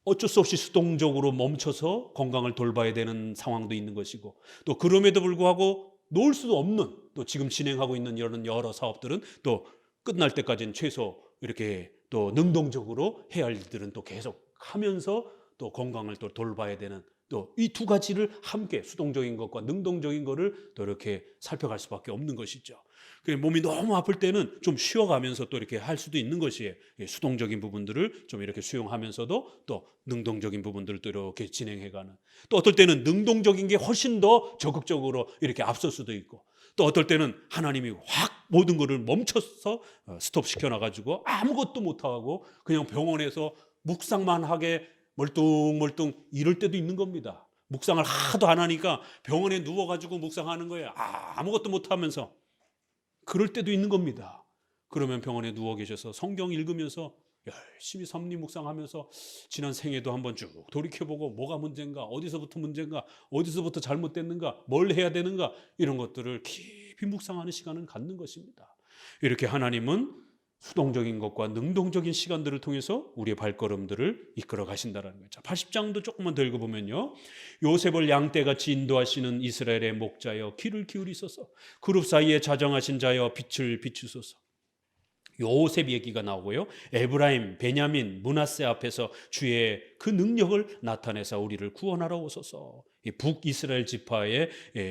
어쩔 수 없이 수동적으로 멈춰서 건강을 돌봐야 되는 상황도 있는 것이고, 또 그럼에도 불구하고 놓을 수도 없는, 또 지금 진행하고 있는 이런 여러 사업들은 또 끝날 때까지는 최소 이렇게 또 능동적으로 해야 할 일들은 또 계속 하면서 또 건강을 또 돌봐야 되는, 또 이 두 가지를 함께 수동적인 것과 능동적인 것을 또 이렇게 살펴갈 수밖에 없는 것이죠. 몸이 너무 아플 때는 좀 쉬어가면서 또 이렇게 할 수도 있는 것이에요. 수동적인 부분들을 좀 이렇게 수용하면서도 또 능동적인 부분들을 또 이렇게 진행해가는, 또 어떨 때는 능동적인 게 훨씬 더 적극적으로 이렇게 앞설 수도 있고, 또 어떨 때는 하나님이 확 모든 것을 멈춰서 스톱 시켜놔가지고 아무것도 못하고 그냥 병원에서 묵상만 하게 멀뚱멀뚱 이럴 때도 있는 겁니다. 묵상을 하도 안 하니까 병원에 누워가지고 묵상하는 거예요. 아무것도 못하면서. 그럴 때도 있는 겁니다. 그러면 병원에 누워 계셔서 성경 읽으면서 열심히 섭리 묵상하면서 지난 생애도 한번 쭉 돌이켜보고 뭐가 문제인가, 어디서부터 문제인가, 어디서부터 잘못됐는가, 뭘 해야 되는가, 이런 것들을 깊이 묵상하는 시간을 갖는 것입니다. 이렇게 하나님은 수동적인 것과 능동적인 시간들을 통해서 우리의 발걸음들을 이끌어 가신다는 거죠. 80장도 조금만 더 읽어보면요, 요셉을 양떼같이 인도하시는 이스라엘의 목자여 귀를 기울이소서, 그룹 사이에 자정하신 자여 빛을 비추소서. 요셉 얘기가 나오고요, 에브라임, 베냐민, 므낫세 앞에서 주의 그 능력을 나타내사 우리를 구원하러 오소서. 북이스라엘 지파의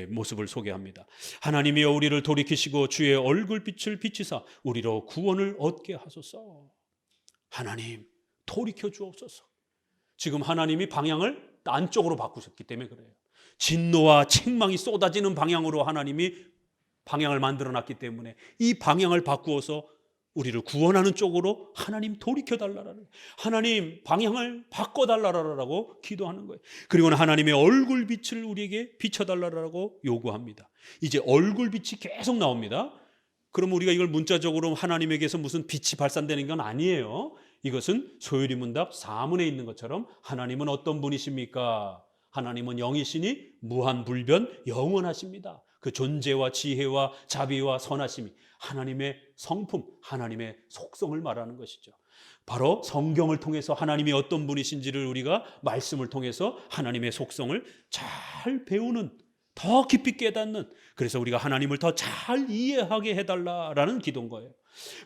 모습을 소개합니다. 하나님이여 우리를 돌이키시고 주의 얼굴빛을 비치사 우리로 구원을 얻게 하소서. 하나님 돌이켜 주옵소서. 지금 하나님이 방향을 안쪽으로 바꾸셨기 때문에 그래요. 진노와 책망이 쏟아지는 방향으로 하나님이 방향을 만들어 놨기 때문에 이 방향을 바꾸어서 우리를 구원하는 쪽으로 하나님 돌이켜달라는, 하나님 방향을 바꿔달라고 기도하는 거예요. 그리고는 하나님의 얼굴빛을 우리에게 비춰달라고 요구합니다. 이제 얼굴빛이 계속 나옵니다. 그럼 우리가 이걸 문자적으로 하나님에게서 무슨 빛이 발산되는 건 아니에요. 이것은 소요리 문답 4문에 있는 것처럼 하나님은 어떤 분이십니까? 하나님은 영이시니 무한불변 영원하십니다. 그 존재와 지혜와 자비와 선하심이 하나님의 성품, 하나님의 속성을 말하는 것이죠. 바로 성경을 통해서 하나님이 어떤 분이신지를 우리가 말씀을 통해서 하나님의 속성을 잘 배우는, 더 깊이 깨닫는, 그래서 우리가 하나님을 더 잘 이해하게 해달라라는 기도인 거예요.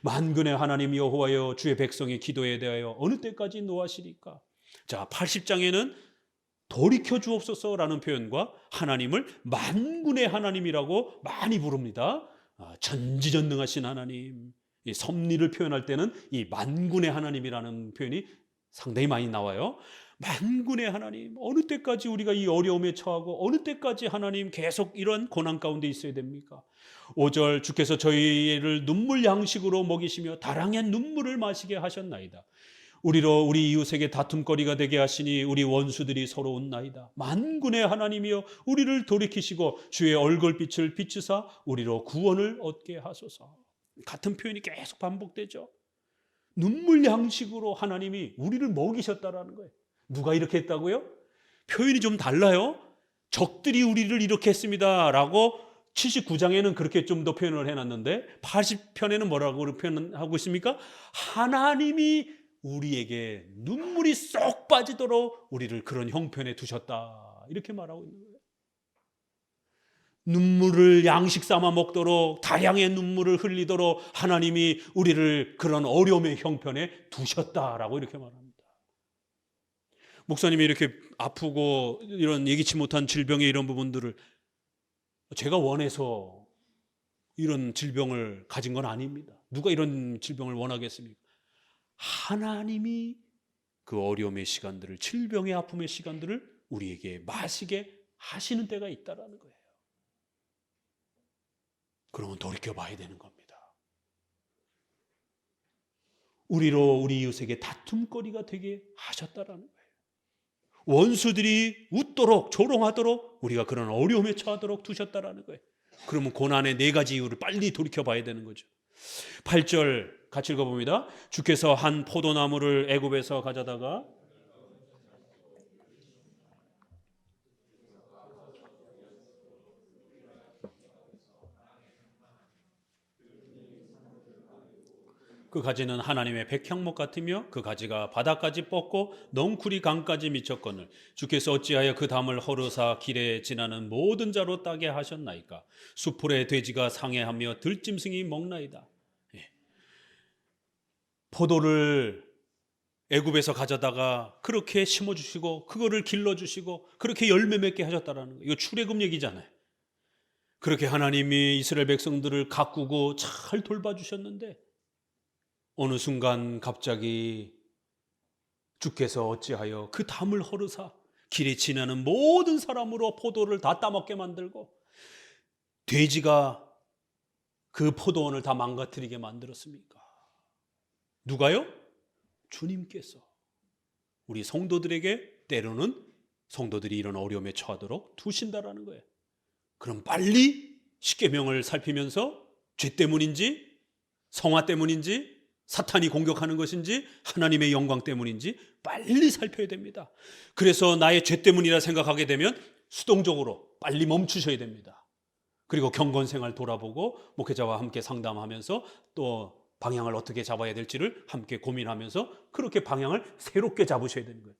만군의 하나님 여호와여, 주의 백성의 기도에 대하여 어느 때까지 노하시리까? 자, 80장에는 돌이켜 주옵소서라는 표현과 하나님을 만군의 하나님이라고 많이 부릅니다. 전지전능하신 하나님, 이 섭리를 표현할 때는 이 만군의 하나님이라는 표현이 상당히 많이 나와요. 만군의 하나님, 어느 때까지 우리가 이 어려움에 처하고 어느 때까지 하나님 계속 이런 고난 가운데 있어야 됩니까? 5절, 주께서 저희를 눈물 양식으로 먹이시며 다량의 눈물을 마시게 하셨나이다. 우리로 우리 이웃에게 다툼거리가 되게 하시니 우리 원수들이 서러운나이다. 만군의 하나님이여, 우리를 돌이키시고 주의 얼굴빛을 비추사 우리로 구원을 얻게 하소서. 같은 표현이 계속 반복되죠. 눈물 양식으로 하나님이 우리를 먹이셨다라는 거예요. 누가 이렇게 했다고요? 표현이 좀 달라요. 적들이 우리를 이렇게 했습니다 라고 79장에는 그렇게 좀 더 표현을 해놨는데 80편에는 뭐라고 표현하고 있습니까? 하나님이 우리에게 눈물이 쏙 빠지도록 우리를 그런 형편에 두셨다, 이렇게 말하고 있는 거예요. 눈물을 양식 삼아 먹도록, 다량의 눈물을 흘리도록 하나님이 우리를 그런 어려움의 형편에 두셨다라고 이렇게 말합니다. 목사님이 이렇게 아프고 이런 예기치 못한 질병의 이런 부분들을 제가 원해서 이런 질병을 가진 건 아닙니다. 누가 이런 질병을 원하겠습니까? 하나님이 그 어려움의 시간들을, 질병의 아픔의 시간들을 우리에게 마시게 하시는 때가 있다라는 거예요. 그러면 돌이켜봐야 되는 겁니다. 우리로 우리 이웃에게 다툼거리가 되게 하셨다라는 거예요. 원수들이 웃도록 조롱하도록 우리가 그런 어려움에 처하도록 두셨다라는 거예요. 그러면 고난의 4가지 이유를 빨리 돌이켜봐야 되는 거죠. 8절 같이 읽어봅니다. 주께서 한 포도나무를 애굽에서 가져다가 그 가지는 하나님의 백향목 같으며 그 가지가 바다까지 뻗고 넝쿨이 강까지 미쳤거늘 주께서 어찌하여 그 담을 허르사 길에 지나는 모든 자로 따게 하셨나이까? 수풀의 돼지가 상해하며 들짐승이 먹나이다. 포도를 애굽에서 가져다가 그렇게 심어주시고 그거를 길러주시고 그렇게 열매 맺게 하셨다라는 거예요. 이거 출애굽 얘기잖아요. 그렇게 하나님이 이스라엘 백성들을 가꾸고 잘 돌봐주셨는데 어느 순간 갑자기 주께서 어찌하여 그 담을 허르사 길에 지나는 모든 사람으로 포도를 다 따먹게 만들고 돼지가 그 포도원을 다 망가뜨리게 만들었습니까? 누가요? 주님께서 우리 성도들에게 때로는 성도들이 이런 어려움에 처하도록 두신다라는 거예요. 그럼 빨리 십계명을 살피면서 죄 때문인지 성화 때문인지 사탄이 공격하는 것인지 하나님의 영광 때문인지 빨리 살펴야 됩니다. 그래서 나의 죄 때문이라 생각하게 되면 수동적으로 빨리 멈추셔야 됩니다. 그리고 경건생활 돌아보고 목회자와 함께 상담하면서 또 방향을 어떻게 잡아야 될지를 함께 고민하면서 그렇게 방향을 새롭게 잡으셔야 되는 거예요.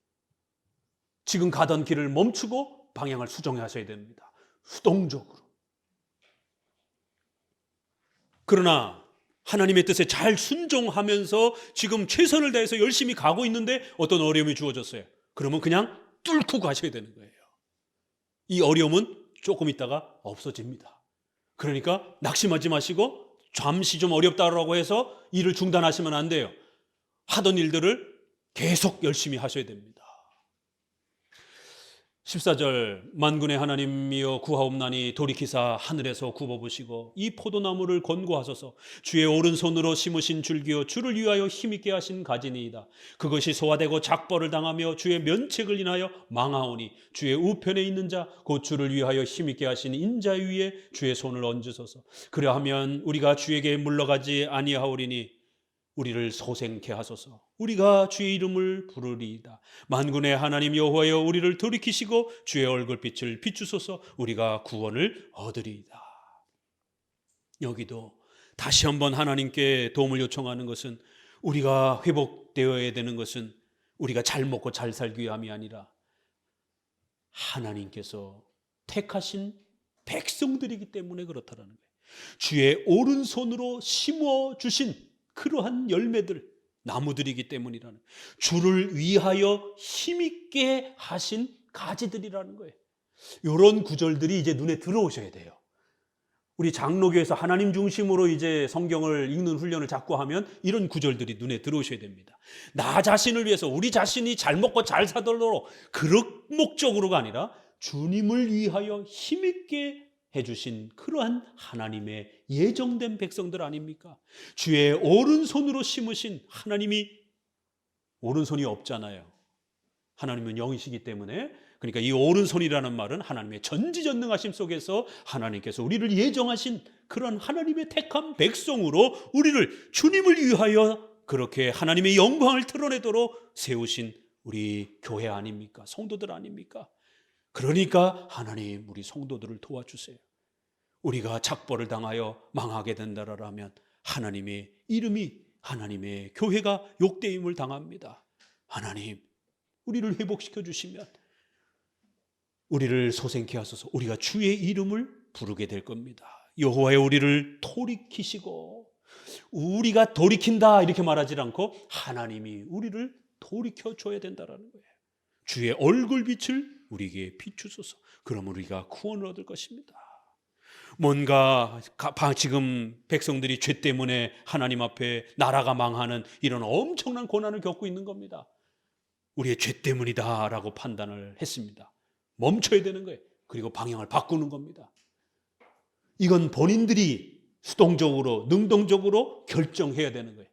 지금 가던 길을 멈추고 방향을 수정하셔야 됩니다. 수동적으로. 그러나 하나님의 뜻에 잘 순종하면서 지금 최선을 다해서 열심히 가고 있는데 어떤 어려움이 주어졌어요. 그러면 그냥 뚫고 가셔야 되는 거예요. 이 어려움은 조금 있다가 없어집니다. 그러니까 낙심하지 마시고 잠시 좀 어렵다고 해서 일을 중단하시면 안 돼요. 하던 일들을 계속 열심히 하셔야 됩니다. 14절 만군의 하나님이여 구하옵나니 돌이키사 하늘에서 굽어보시고 이 포도나무를 건고하소서. 주의 오른손으로 심으신 줄기여 주를 위하여 힘있게 하신 가지니이다. 그것이 소화되고 작벌을 당하며 주의 면책을 인하여 망하오니 주의 우편에 있는 자 곧 주를 위하여 힘있게 하신 인자 위에 주의 손을 얹으소서. 그러하면 우리가 주에게 물러가지 아니하오리니 우리를 소생케 하소서. 우리가 주의 이름을 부르리이다. 만군의 하나님 여호와여 우리를 돌이키시고 주의 얼굴빛을 비추소서. 우리가 구원을 얻으리이다. 여기도 다시 한번 하나님께 도움을 요청하는 것은, 우리가 회복되어야 되는 것은 우리가 잘 먹고 잘 살기 위함이 아니라 하나님께서 택하신 백성들이기 때문에 그렇다라는 거예요. 주의 오른손으로 심어주신 그러한 열매들, 나무들이기 때문이라는, 주를 위하여 힘있게 하신 가지들이라는 거예요. 이런 구절들이 이제 눈에 들어오셔야 돼요. 우리 장로교에서 하나님 중심으로 이제 성경을 읽는 훈련을 자꾸 하면 이런 구절들이 눈에 들어오셔야 됩니다. 나 자신을 위해서, 우리 자신이 잘 먹고 잘 살도록 그런 목적으로가 아니라 주님을 위하여 힘있게 해주신 그러한 하나님의 예정된 백성들 아닙니까? 주의 오른손으로 심으신, 하나님이 오른손이 없잖아요. 하나님은 영이시기 때문에, 그러니까 이 오른손이라는 말은 하나님의 전지전능하심 속에서 하나님께서 우리를 예정하신 그런 하나님의 택한 백성으로 우리를 주님을 위하여 그렇게 하나님의 영광을 드러내도록 세우신 우리 교회 아닙니까? 성도들 아닙니까? 그러니까 하나님 우리 성도들을 도와주세요. 우리가 작벌을 당하여 망하게 된다라면 하나님의 이름이, 하나님의 교회가 욕되임을 당합니다. 하나님 우리를 회복시켜 주시면 우리를 소생케 하소서. 우리가 주의 이름을 부르게 될 겁니다. 여호와여 우리를 돌이키시고, 우리가 돌이킨다 이렇게 말하지 않고 하나님이 우리를 돌이켜 줘야 된다라는 거예요. 주의 얼굴빛을 우리에게 비추소서. 그럼 우리가 구원을 얻을 것입니다. 뭔가 지금 백성들이 죄 때문에 하나님 앞에 나라가 망하는 이런 엄청난 고난을 겪고 있는 겁니다. 우리의 죄 때문이다라고 판단을 했습니다. 멈춰야 되는 거예요. 그리고 방향을 바꾸는 겁니다. 이건 본인들이 수동적으로, 능동적으로 결정해야 되는 거예요.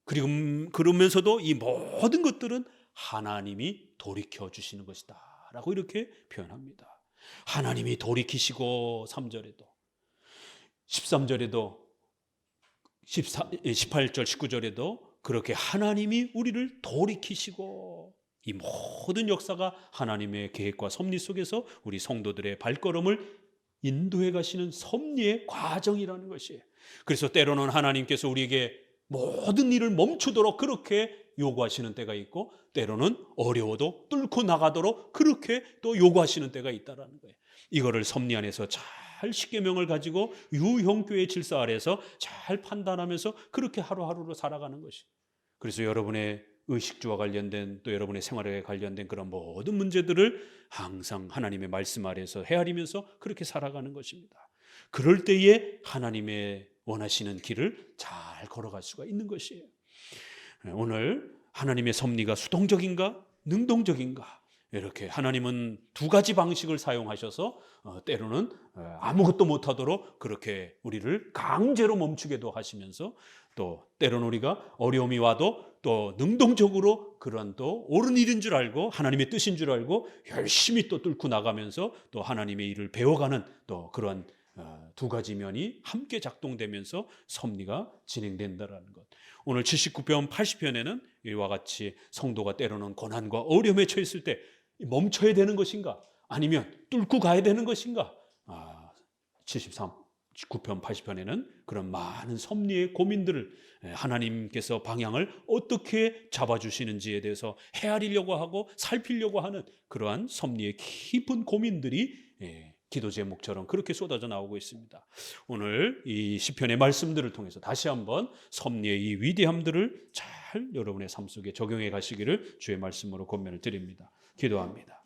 그리고 그러면서도 이 모든 것들은 하나님이 돌이켜 주시는 것이다 라고 이렇게 표현합니다. 하나님이 돌이키시고, 3절에도 13절에도 18절 19절에도 그렇게 하나님이 우리를 돌이키시고, 이 모든 역사가 하나님의 계획과 섭리 속에서 우리 성도들의 발걸음을 인도해 가시는 섭리의 과정이라는 것이에요. 그래서 때로는 하나님께서 우리에게 모든 일을 멈추도록 그렇게 요구하시는 때가 있고, 때로는 어려워도 뚫고 나가도록 그렇게 또 요구하시는 때가 있다는 거예요. 이거를 섭리 안에서 잘 십계명을 가지고 유형교의 질서 아래에서 잘 판단하면서 그렇게 하루하루로 살아가는 것이. 그래서 여러분의 의식주와 관련된, 또 여러분의 생활에 관련된 그런 모든 문제들을 항상 하나님의 말씀 아래에서 헤아리면서 그렇게 살아가는 것입니다. 그럴 때에 하나님의 원하시는 길을 잘 걸어갈 수가 있는 것이에요. 오늘 하나님의 섭리가 수동적인가 능동적인가, 이렇게 하나님은 두 가지 방식을 사용하셔서 때로는 아무것도 못하도록 그렇게 우리를 강제로 멈추게도 하시면서, 또 때로는 우리가 어려움이 와도 또 능동적으로 그런 또 옳은 일인 줄 알고 하나님의 뜻인 줄 알고 열심히 또 뚫고 나가면서 또 하나님의 일을 배워가는 또 그런 두 가지 면이 함께 작동되면서 섭리가 진행된다라는 것. 오늘 79편 80편에는 이와 같이 성도가 때로는 고난과 어려움에 처했을 때 멈춰야 되는 것인가, 아니면 뚫고 가야 되는 것인가, 79편 80편에는 그런 많은 섭리의 고민들을 하나님께서 방향을 어떻게 잡아주시는지에 대해서 헤아리려고 하고 살피려고 하는 그러한 섭리의 깊은 고민들이 기도 제목처럼 그렇게 쏟아져 나오고 있습니다. 오늘 이 시편의 말씀들을 통해서 다시 한번 섭리의 이 위대함들을 잘 여러분의 삶 속에 적용해 가시기를 주의 말씀으로 권면을 드립니다. 기도합니다.